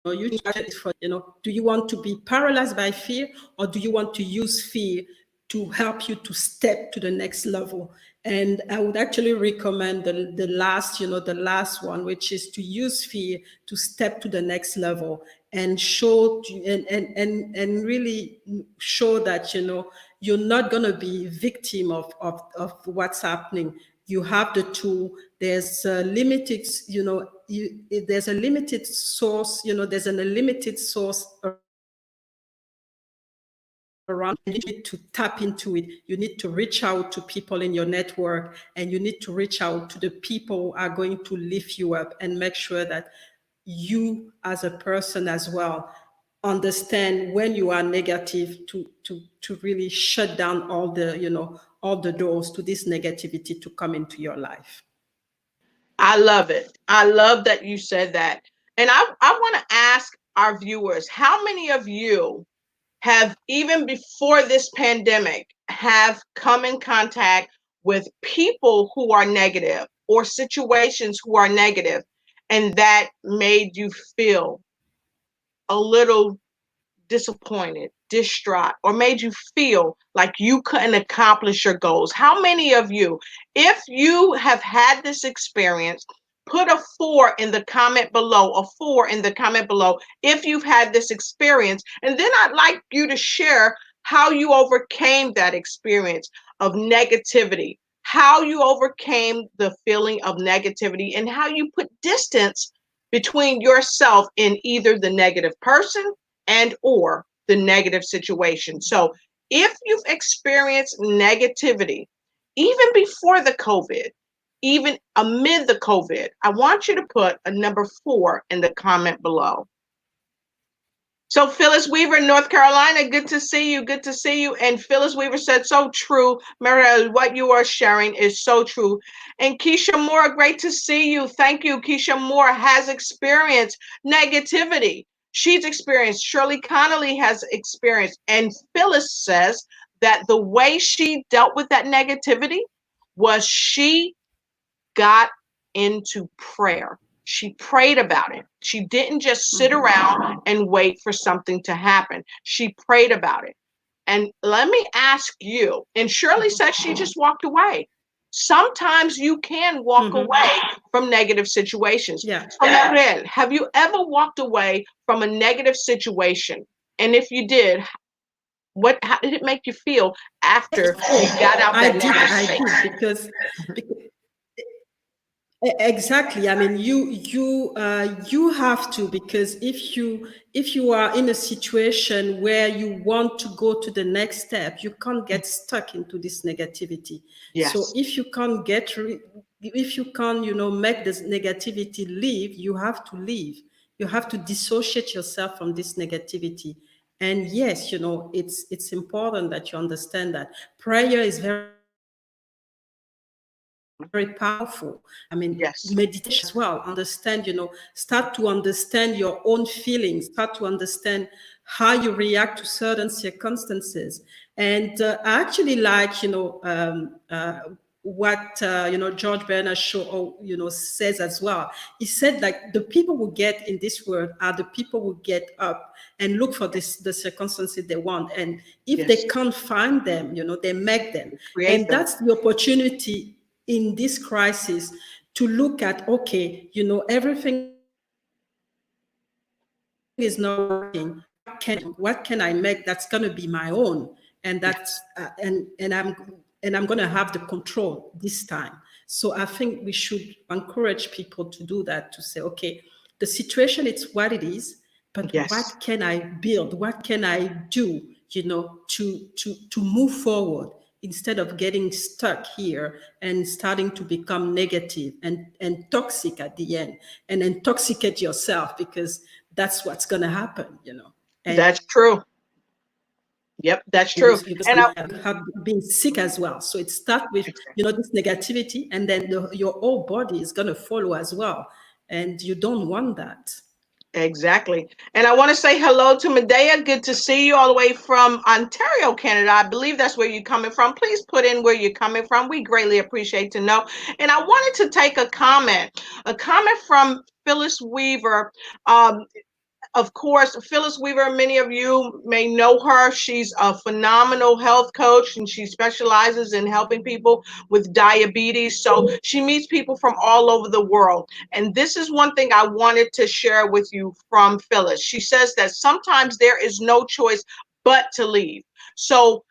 you choose for, do you want to be paralyzed by fear, or do you want to use fear to help you to step to the next level? And I would actually recommend the last, the last one, which is to use fear to step to the next level, and show and really show that, you're not going to be victim of what's happening. You have the tool. There's a limited, there's a limited source, there's an unlimited source around. You need to tap into it. You need to reach out to people in your network, and you need to reach out to the people who are going to lift you up, and make sure that you as a person as well understand when you are negative, to really shut down all the, all the doors to this negativity to come into your life. I love it. I love that you said that. And I want to ask our viewers, how many of you have, even before this pandemic, have come in contact with people who are negative, or situations who are negative, and that made you feel a little disappointed, distraught, or made you feel like you couldn't accomplish your goals? How many of you, if you have had this experience, put a four in the comment below, a four in the comment below, if you've had this experience. And then I'd like you to share how you overcame that experience of negativity, how you overcame the feeling of negativity, and how you put distance between yourself and either the negative person and or the negative situation. So if you've experienced negativity, even before the COVID, even amid the COVID, I want you to put a number 4 in the comment below. So Phyllis Weaver, North Carolina, good to see you. Good to see you. And Phyllis Weaver said, so true. Mireille, what you are sharing is so true. And Keisha Moore, great to see you. Thank you. Keisha Moore has experienced negativity. She's experienced, Shirley Connolly has experienced. And Phyllis says that the way she dealt with that negativity was she got into prayer. She prayed about it. She didn't just sit around and wait for something to happen. She prayed about it. And let me ask you, and Shirley said she just walked away. Sometimes you can walk away from negative situations. Yeah. So, Mireille, have you ever walked away from a negative situation? And if you did, how did it make you feel after you got out that negative space? I did, because exactly. I mean, you have to, because if you are in a situation where you want to go to the next step, you can't get stuck into this negativity. Yes. So if you can't if you can't, make this negativity leave, you have to leave. You have to dissociate yourself from this negativity. And yes, it's important that you understand that prayer is very powerful. I mean, Yes. meditation as well. Understand, start to understand your own feelings, start to understand how you react to certain circumstances. And I actually like, what George Bernard Shaw says as well. He said, like, the people who get in this world are the people who get up and look for the circumstances they want, and if they can't find them, they make them. And that's the opportunity in this crisis to look at, okay, everything is not working. What can I make that's going to be my own, and that's and I'm going to have the control this time. So I think we should encourage people to do that, to say, okay, the situation is what it is, but what can I build? What can I do, to move forward, instead of getting stuck here and starting to become negative and toxic at the end, and intoxicate yourself, because that's what's going to happen, And that's true. Yep, that's true. And I have been sick as well. So it starts with, this negativity, and then your whole body is going to follow as well. And you don't want that. Exactly. And I want to say hello to Medea. Good to see you all the way from Ontario, Canada. I believe that's where you're coming from. Please put in where you're coming from. We greatly appreciate to know. And I wanted to take a comment from Phyllis Weaver. Of course, Phyllis Weaver, many of you may know her. She's a phenomenal health coach, and she specializes in helping people with diabetes. So she meets people from all over the world. And this is one thing I wanted to share with you from Phyllis. She says that sometimes there is no choice but to leave. So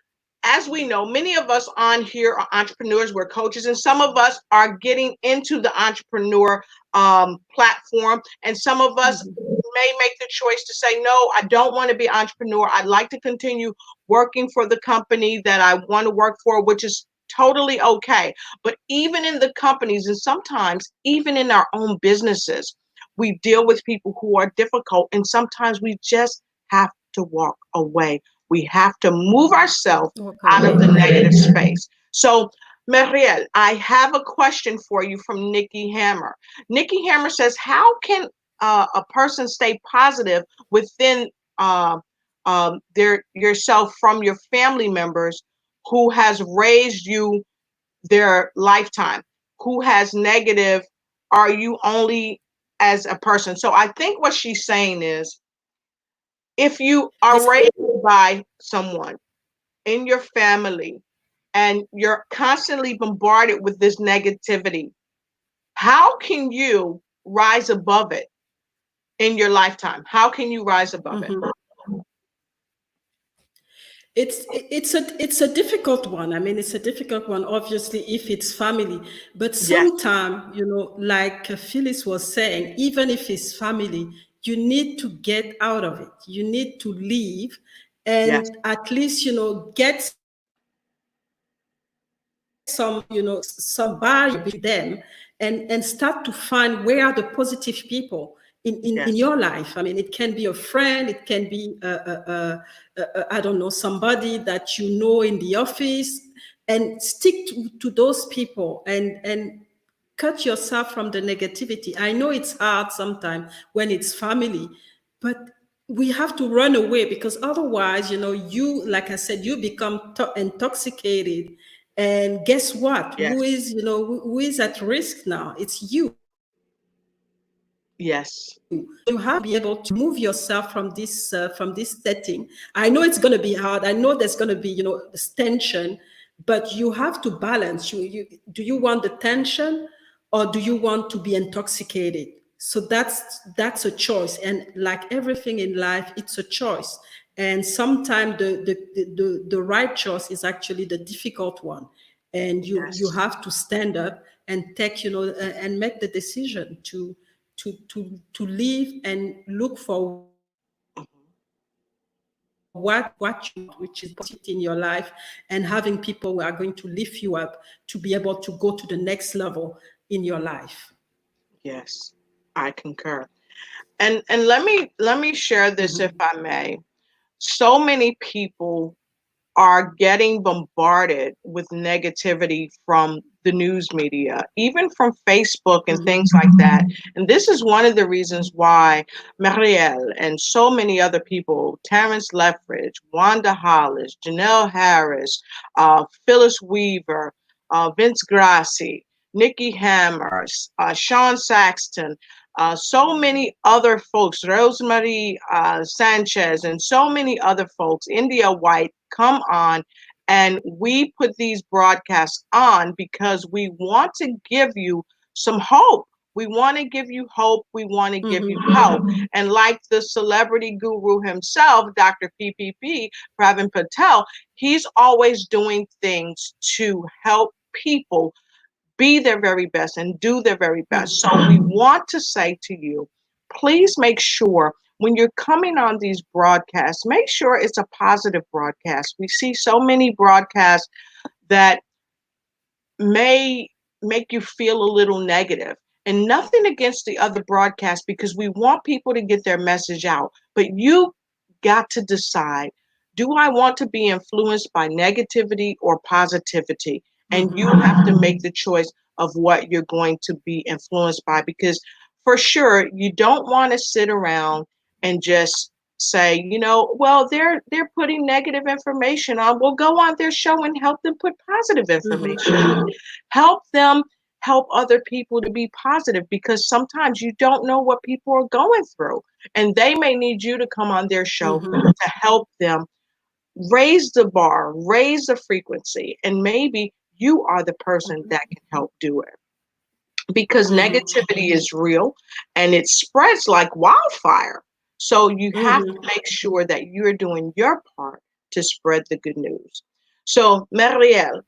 as we know, many of us on here are entrepreneurs, we're coaches, and some of us are getting into the entrepreneur platform, and some of us may make the choice to say, no, I don't want to be an entrepreneur. I'd like to continue working for the company that I want to work for, which is totally okay. But even in the companies, and sometimes even in our own businesses, we deal with people who are difficult, and sometimes we just have to walk away. We have to move ourselves out of the negative space. So, Mireille, I have a question for you from Nikki Hammer. Nikki Hammer says, how can a person stay positive within yourself from your family members who has raised you their lifetime, who has negative, are you only as a person? So I think what she's saying is, if you are raised by someone in your family and you're constantly bombarded with this negativity, how can you rise above it in your lifetime? How can you rise above it? It's a difficult one. I mean, it's a difficult one, obviously, if it's family. But Yes, sometimes, like Phyllis was saying, even if it's family, you need to get out of it. You need to leave yes, and at least, get some barrier between them, and start to find where are the positive people in yes, your life. I mean, it can be a friend, it can be I don't know, somebody that you know in the office, and stick to those people, and cut yourself from the negativity. I know it's hard sometimes when it's family, but we have to run away, because otherwise, you, like I said, you become intoxicated. And guess what? yes, Who is at risk now? It's you. yes, You have to be able to move yourself from this setting. I know it's going to be hard. I know there's going to be this tension, but you have to balance. Do you want the tension, or do you want to be intoxicated? So that's a choice, and like everything in life, it's a choice. And sometimes the right choice is actually the difficult one, and you yes. have to stand up and take and make the decision to live and look for Mhm. what you want, which is positive in your life, and having people who are going to lift you up to be able to go to the next level in your life. Yes, I concur. And let me share this if Mhm. I may. So many people are getting bombarded with negativity from the news media, even from Facebook and things Mhm. like that. And this is one of the reasons why Marielle and so many other people, Terrence Lethbridge, Wanda Hollis, Janelle Harris, Phyllis Weaver, Vince Grassi, Nikki Hammers, Sean Saxton, so many other folks, Rosemary Sanchez, and so many other folks, India White, come on. And we put these broadcasts on because we want to give you some hope. We want to give you hope. We want to give you Mhm. help. And like the celebrity guru himself, Dr. PPP, Pravin Patel, he's always doing things to help people be their very best and do their very best. So we want to say to you, please make sure when you're coming on these broadcasts, make sure it's a positive broadcast. We see so many broadcasts that may make you feel a little negative. And nothing against the other broadcasts because we want people to get their message out. But you got to decide, do I want to be influenced by negativity or positivity? And you Mhm. have to make the choice of what you're going to be influenced by because for sure you don't want to sit around and just say, well, they're putting negative information on. Well, go on their show and help them put positive information Mhm. on. Help them help other people to be positive because sometimes you don't know what people are going through and they may need you to come on their show Mhm. to help them raise the bar, raise the frequency, and maybe you are the person that can help do it because Mhm. negativity is real and it spreads like wildfire. So you have to Mhm. make sure that you're doing your part to spread the good news. So, Marielle,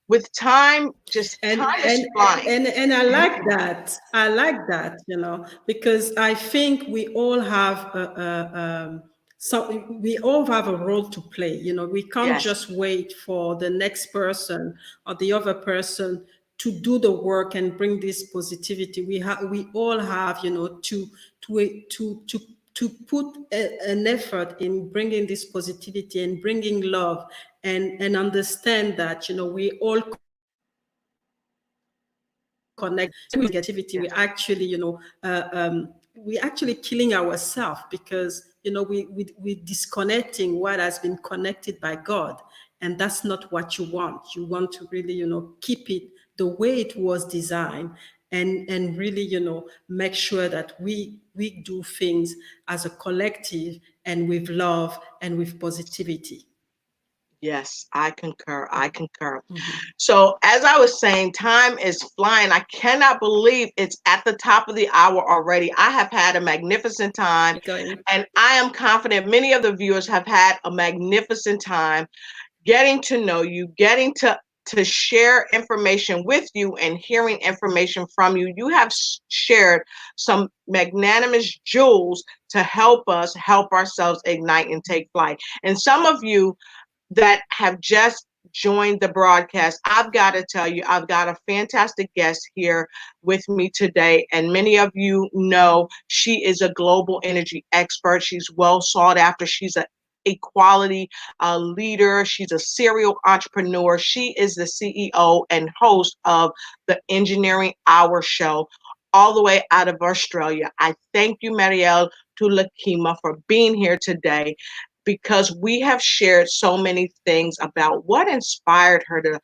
with time, just and time is and flying. and I like that. I like that, because I think we all have so we all have a role to play. We can't Yes, just wait for the next person or the other person to do the work and bring this positivity. We all have, to put an effort in bringing this positivity and bringing love, and understand that we all connect with negativity. yes, We actually killing ourselves, because we disconnecting what has been connected by God, and that's not what you want. You want to really keep it the way it was designed, and really make sure that we do things as a collective, and with love and with positivity. Yes, I concur. I concur. Mhm. So, as I was saying, time is flying. I cannot believe it's at the top of the hour already. I have had a magnificent time, Going. and I am confident many of the viewers have had a magnificent time getting to know you, getting to share information with you and hearing information from you. You have shared some magnanimous jewels to help us help ourselves ignite and take flight. And some of you that have just joined the broadcast, I've got to tell you, I've got a fantastic guest here with me today. And many of you know she is a global energy expert. She's well sought after. She's a equality leader. She's a serial entrepreneur. She is the CEO and host of the Engineering Hour show all the way out of Australia. I thank you, Mireille Toulekima, for being here today because we have shared so many things about what inspired her to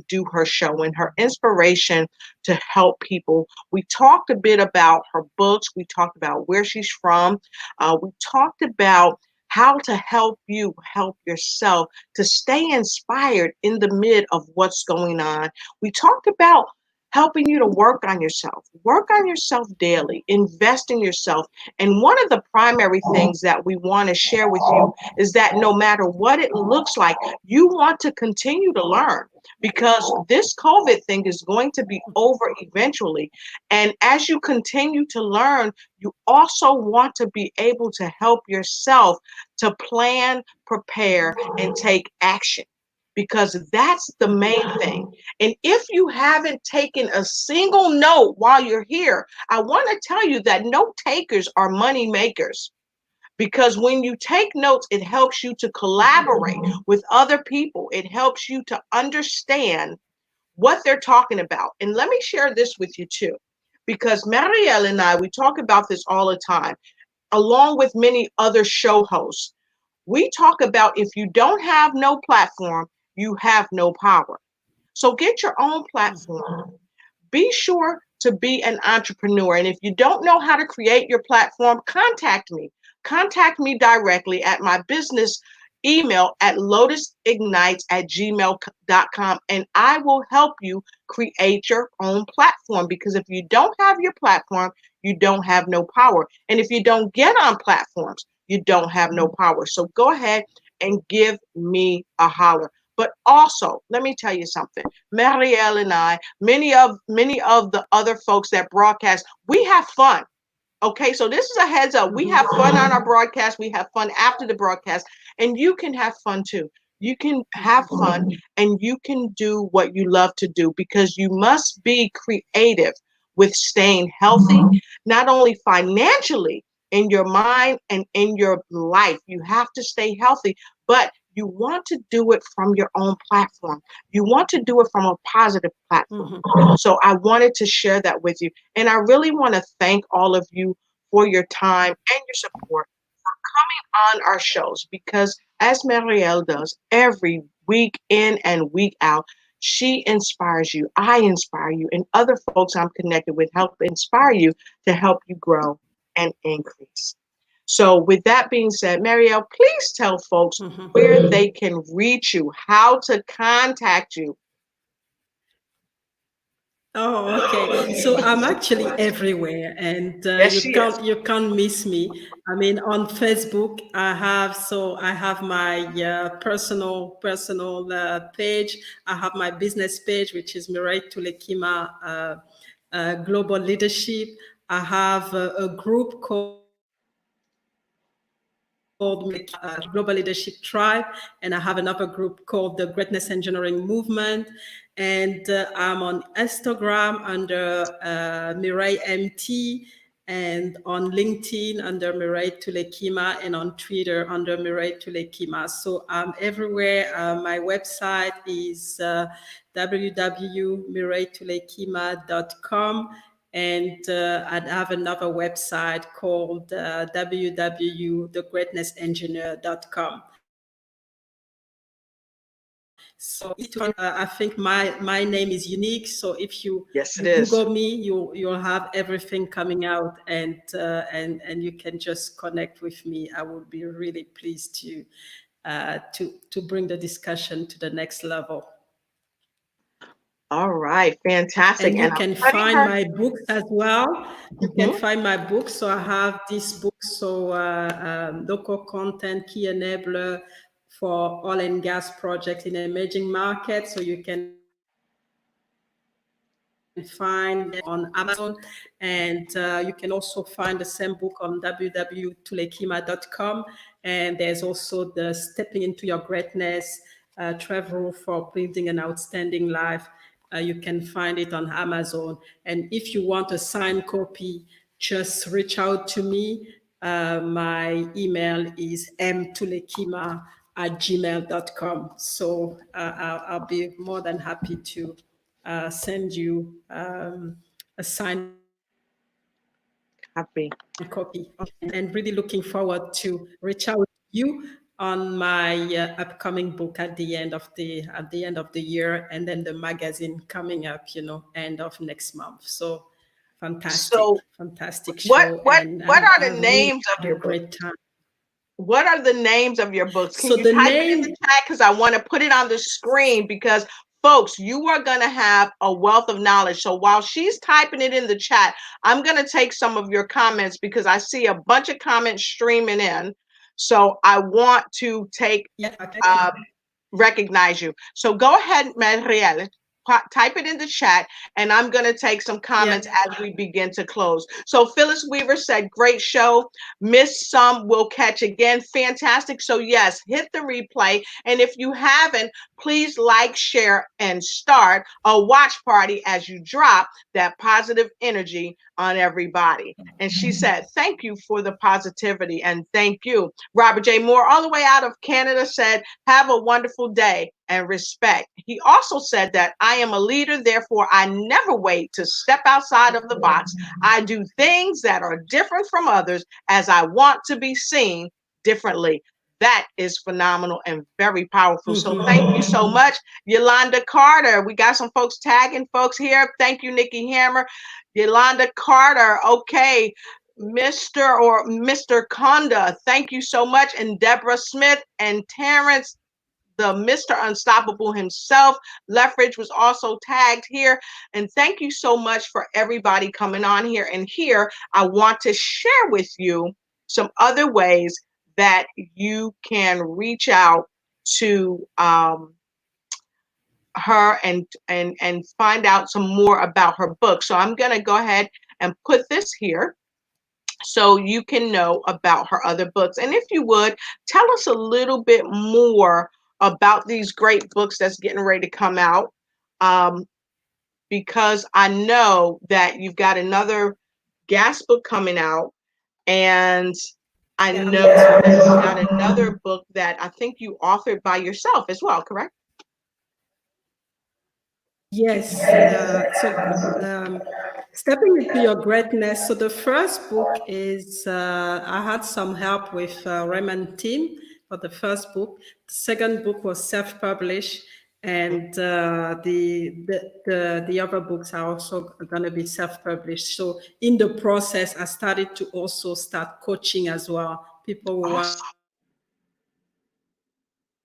do her show and her inspiration to help people. We talked a bit about her books. We talked about where she's from. We talked about how to help you help yourself to stay inspired in the mid of what's going on. We talked about helping you to work on yourself daily, invest in yourself. And one of the primary things that we want to share with you is that no matter what it looks like, you want to continue to learn because this COVID thing is going to be over eventually. And as you continue to learn, you also want to be able to help yourself to plan, prepare, and take action because that's the main thing. And if you haven't taken a single note while you're here, I want to tell you that note takers are money makers because when you take notes, it helps you to collaborate with other people. It helps you to understand what they're talking about. And let me share this with you too, because Marielle and I, we talk about this all the time, along with many other show hosts. We talk about if you don't have no platform, you have no power. So get your own platform. Be sure to be an entrepreneur. And if you don't know how to create your platform, contact me. Contact me directly at my business email at lotusignites@gmail.com and I will help you create your own platform because if you don't have your platform, you don't have no power. And if you don't get on platforms, you don't have no power. So go ahead and give me a holler. But also, let me tell you something. Marielle and I, many of the other folks that broadcast, we have fun. Okay, so this is a heads up. We have fun on our broadcast. We have fun after the broadcast, and you can have fun too. You can have fun and you can do what you love to do because you must be creative with staying healthy, not only financially in your mind and in your life. You have to stay healthy, but you want to do it from your own platform. You want to do it from a positive platform. So I wanted to share that with you. And I really want to thank all of you for your time and your support on our shows because as Marielle does every week in and week out, she inspires you. I inspire you, and other folks I'm connected with help inspire you to help you grow and increase. So, with that being said, Marielle, please tell folks where they can reach you, how to contact you. Oh, okay. So I'm actually everywhere, and Yes, she is. you can't miss me. I mean, on Facebook, I have my personal page. I have my business page, which is Mireille Toulekima Global Leadership. I have a group called Global Leadership Tribe, and I have another group called the Greatness Engineering Movement. And I'm on Instagram under Mireille MT, and on LinkedIn under Mireille Toulekima, and on Twitter under Mireille Toulekima. So I'm everywhere. My website is www.mireilletoulekima.com. And I have another website called www.thegreatnessengineer.com. So I think my name is unique. So if you Yes, it you is. Google me, you'll have everything coming out, and you can just connect with me. I would be really pleased to bring the discussion to the next level. All right, fantastic. And you And I'm can studying find her. my books as well. You can Mhm. find my books. So I have this book, so local content, key enabler for oil and gas projects in emerging markets. So you can find them on Amazon, and you can also find the same book on www.toulekima.com. And there's also the Stepping into Your Greatness, Travel for Building an Outstanding Life. You can find it on Amazon. And if you want a signed copy, just reach out to me. My email is mtoulekima@gmail.com. So I'll be more than happy to send you a signed Happy. copy, and really looking forward to reach out to you on my upcoming book at the end of the year, and then the magazine coming up, end of next month. So So fantastic what show, what and what are I the really names of had a your books? great time. What are the names of your books? Can So you the type it in the name, chat? Because I want to put it on the screen, because folks, you are going to have a wealth of knowledge. So while she's typing it in the chat, I'm going to take some of your comments, because I see a bunch of comments streaming in. So I want to take yeah, okay. recognize you. So go ahead, Mireille, type it in the chat, and I'm going to take some Yeah. comments as we begin to close. So Phyllis Weaver said, great show. Miss some, will catch again. Fantastic. So yes, hit the replay. And if you haven't, please like, share, and start a watch party as you drop that positive energy on everybody. And she said, thank you for the positivity, and thank you. Robert J. Moore, all the way out of Canada, said, have a wonderful day and respect. He also said that I am a leader, therefore I never wait to step outside of the box. I do things that are different from others as I want to be seen differently. That is phenomenal and very powerful. So thank you so much, Yolanda Carter. We got some folks tagging folks here. Thank you, Nikki Hammer. Yolanda Carter. Okay. Mr. Conda, thank you so much. And Deborah Smith and Terrence, the Mr. Unstoppable himself. Leffridge was also tagged here. And thank you so much for everybody coming on here. And here, I want to share with you some other ways that you can reach out to her and find out some more about her book. So I'm going to go ahead and put this here so you can know about her other books. And if you would, tell us a little bit more about these great books that's getting ready to come out, because I know that you've got another gas book coming out, and I Yeah, know that you've got another book that I think you authored by yourself as well, correct? yes. Stepping into your greatness. So the first book is I had some help with Raymond team for the first book. The second book was self-published, and the other books are also going to be self-published. So in the process, I started to also start coaching as well. People who want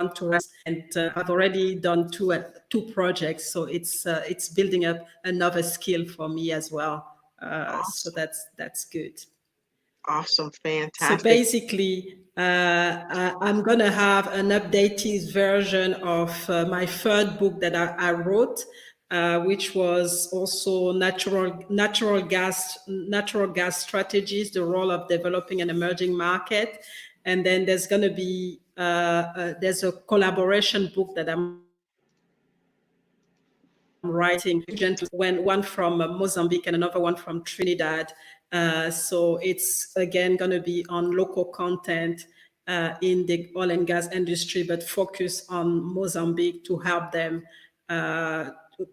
Awesome. to rest, and I've already done two projects, so it's building up another skill for me as well. So Awesome. that's good. Awesome. So Fantastic. basically, I'm gonna have an updated version of my third book that I wrote, which was also natural gas strategies, the role of developing an emerging market. And then there's gonna be there's a collaboration book that I'm writing, one from Mozambique and another one from Trinidad. So it's again going to be on local content in the oil and gas industry, but focus on Mozambique to help them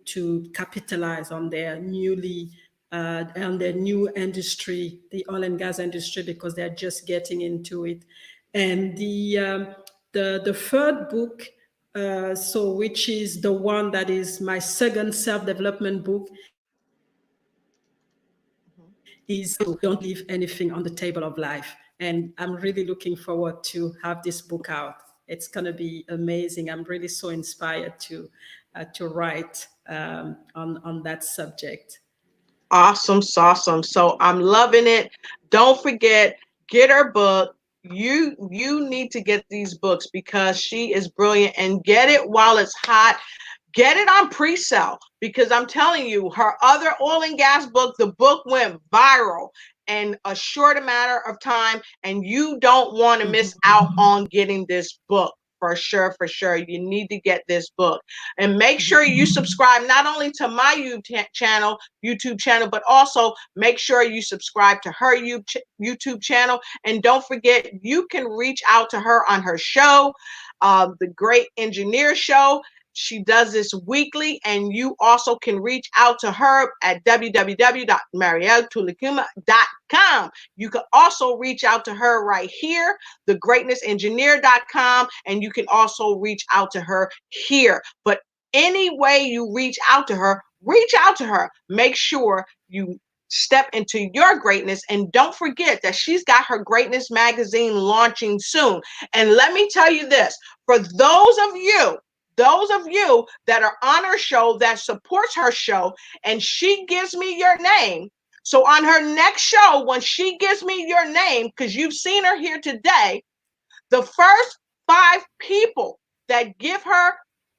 to capitalize on their new industry, the oil and gas industry, because they're just getting into it. And the third book, so which is the one that is my second self-development book, is Don't Leave Anything on the Table of Life. And I'm really looking forward to have this book out. it's going to be amazing. I'm really so inspired to write on that subject. Awesome, awesome. So I'm loving it. Don't forget, get her book. You need to get these books because she is brilliant, and get it while it's hot. Get it on pre-sale because I'm telling you, her other oil and gas book, the book went viral in a short matter of time, and you don't want to miss out on getting this book. For sure, for sure. You need to get this book. And make sure you subscribe not only to my YouTube channel, but also make sure you subscribe to her YouTube channel. And don't forget, you can reach out to her on her show, The Great Engineer Show. She does this weekly, and you also can reach out to her at www.mireilletulekima.com. You can also reach out to her right here, thegreatnessengineer.com, and you can also reach out to her here. But any way you reach out to her, reach out to her. Make sure you step into your greatness, and don't forget that she's got her Greatness magazine launching soon. And let me tell you this, for those of you that are on her show, that supports her show, and she gives me your name. So on her next show, when she gives me your name, because you've seen her here today, the first 5 people that give her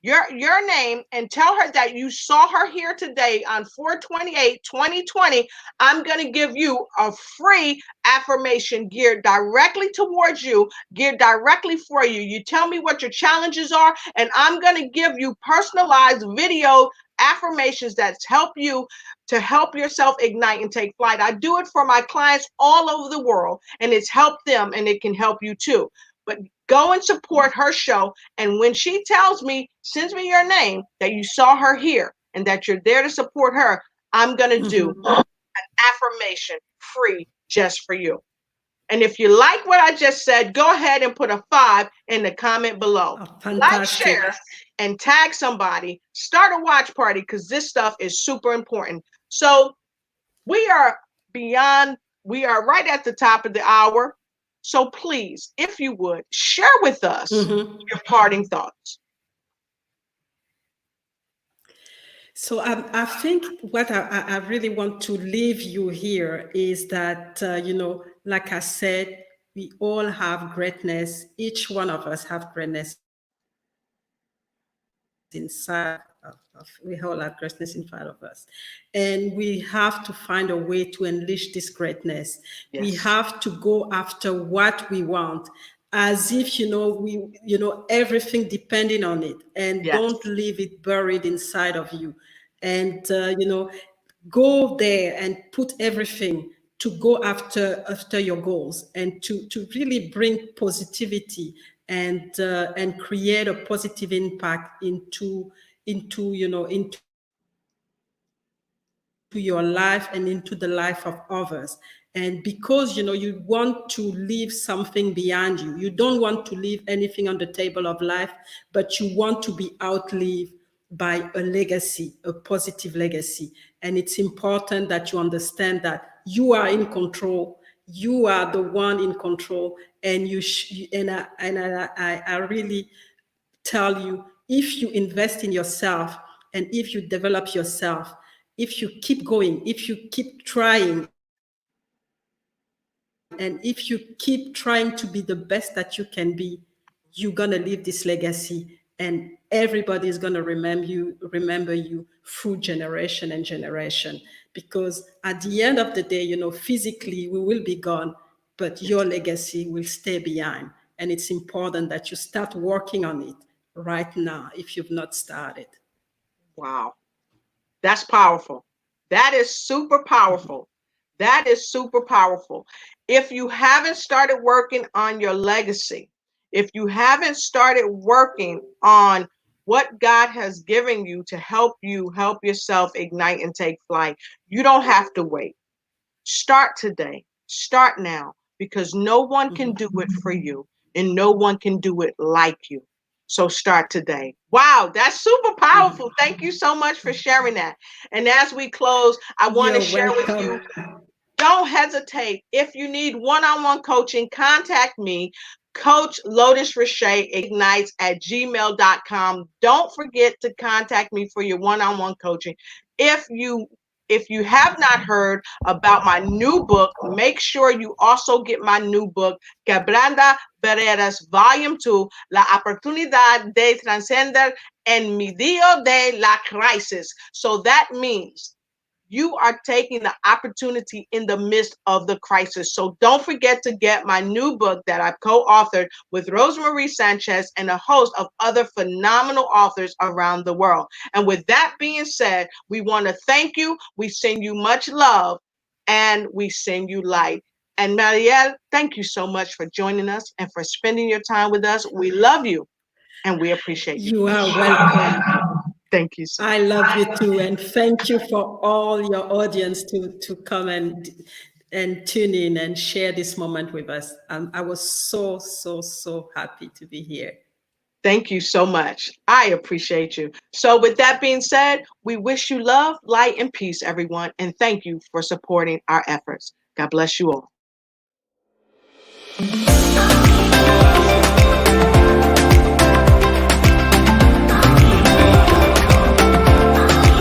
your name and tell her that you saw her here today on 4/28/2020, I'm going to give you a free affirmation geared directly towards you, geared directly for you. You tell me what your challenges are, and I'm going to give you personalized video affirmations that help you to help yourself ignite and take flight. I do it for my clients all over the world, and it's helped them, and it can help you too. But go and support her show. And when she tells me, sends me your name, that you saw her here and that you're there to support her, I'm going to do an affirmation free just for you. And if you like what I just said, go ahead and put a 5 in the comment below. Oh, like, share, and tag somebody. Start a watch party because this stuff is super important. So we are right at the top of the hour. So please, if you would, share with us your parting thoughts. So I think what I really want to leave you here is that, like I said, we all have greatness. Each one of us have greatness inside we all have greatness inside of us, and we have to find a way to unleash this greatness. Yes. We have to go after what we want, as if everything depending on it, and yes, don't leave it buried inside of you. And go there and put everything to go after your goals, and to really bring positivity and create a positive impact into your life and into the life of others. And because you want to leave something behind you, you don't want to leave anything on the table of life, but you want to be outlived by a legacy, a positive legacy. And it's important that you understand that you are in control. You are the one in control, and I really tell you, if you invest in yourself and if you develop yourself, if you keep going, if you keep trying, and if you keep trying to be the best that you can be, you're gonna leave this legacy, and everybody is gonna remember you through generation and generation. Because at the end of the day, physically we will be gone, but your legacy will stay behind. And it's important that you start working on it right now if you've not started. Wow. That's powerful. That is super powerful. That is super powerful. If you haven't started working on your legacy, if you haven't started working on what God has given you to help yourself ignite and take flight, you don't have to wait. Start today. Start now, because no one can do it for you, and no one can do it like you. So start today. Wow, that's super powerful. Thank you so much for sharing that. And as we close, I want to share with you, don't hesitate. If you need one-on-one coaching, contact me. Coach Lotus Richey ignites at gmail.com. Don't forget to contact me for your one-on-one coaching. If you if you have not heard about my new book, make sure you also get my new book, Quebranda Barreras Volume 2, La Oportunidad de Trascender en Medio de la Crisis. So that means you are taking the opportunity in the midst of the crisis. So don't forget to get my new book that I've co-authored with Rosemarie Sanchez and a host of other phenomenal authors around the world. And with that being said, we want to thank you. We send you much love and we send you light. And Mireille, thank you so much for joining us and for spending your time with us. We love you and we appreciate you. You are welcome. Thank you so much. I love you too, and thank you for all your audience to come and tune in and share this moment with us. I was so happy to be here. Thank you so much. I appreciate you. So, with that being said, we wish you love, light, and peace, everyone. And thank you for supporting our efforts. God bless you all.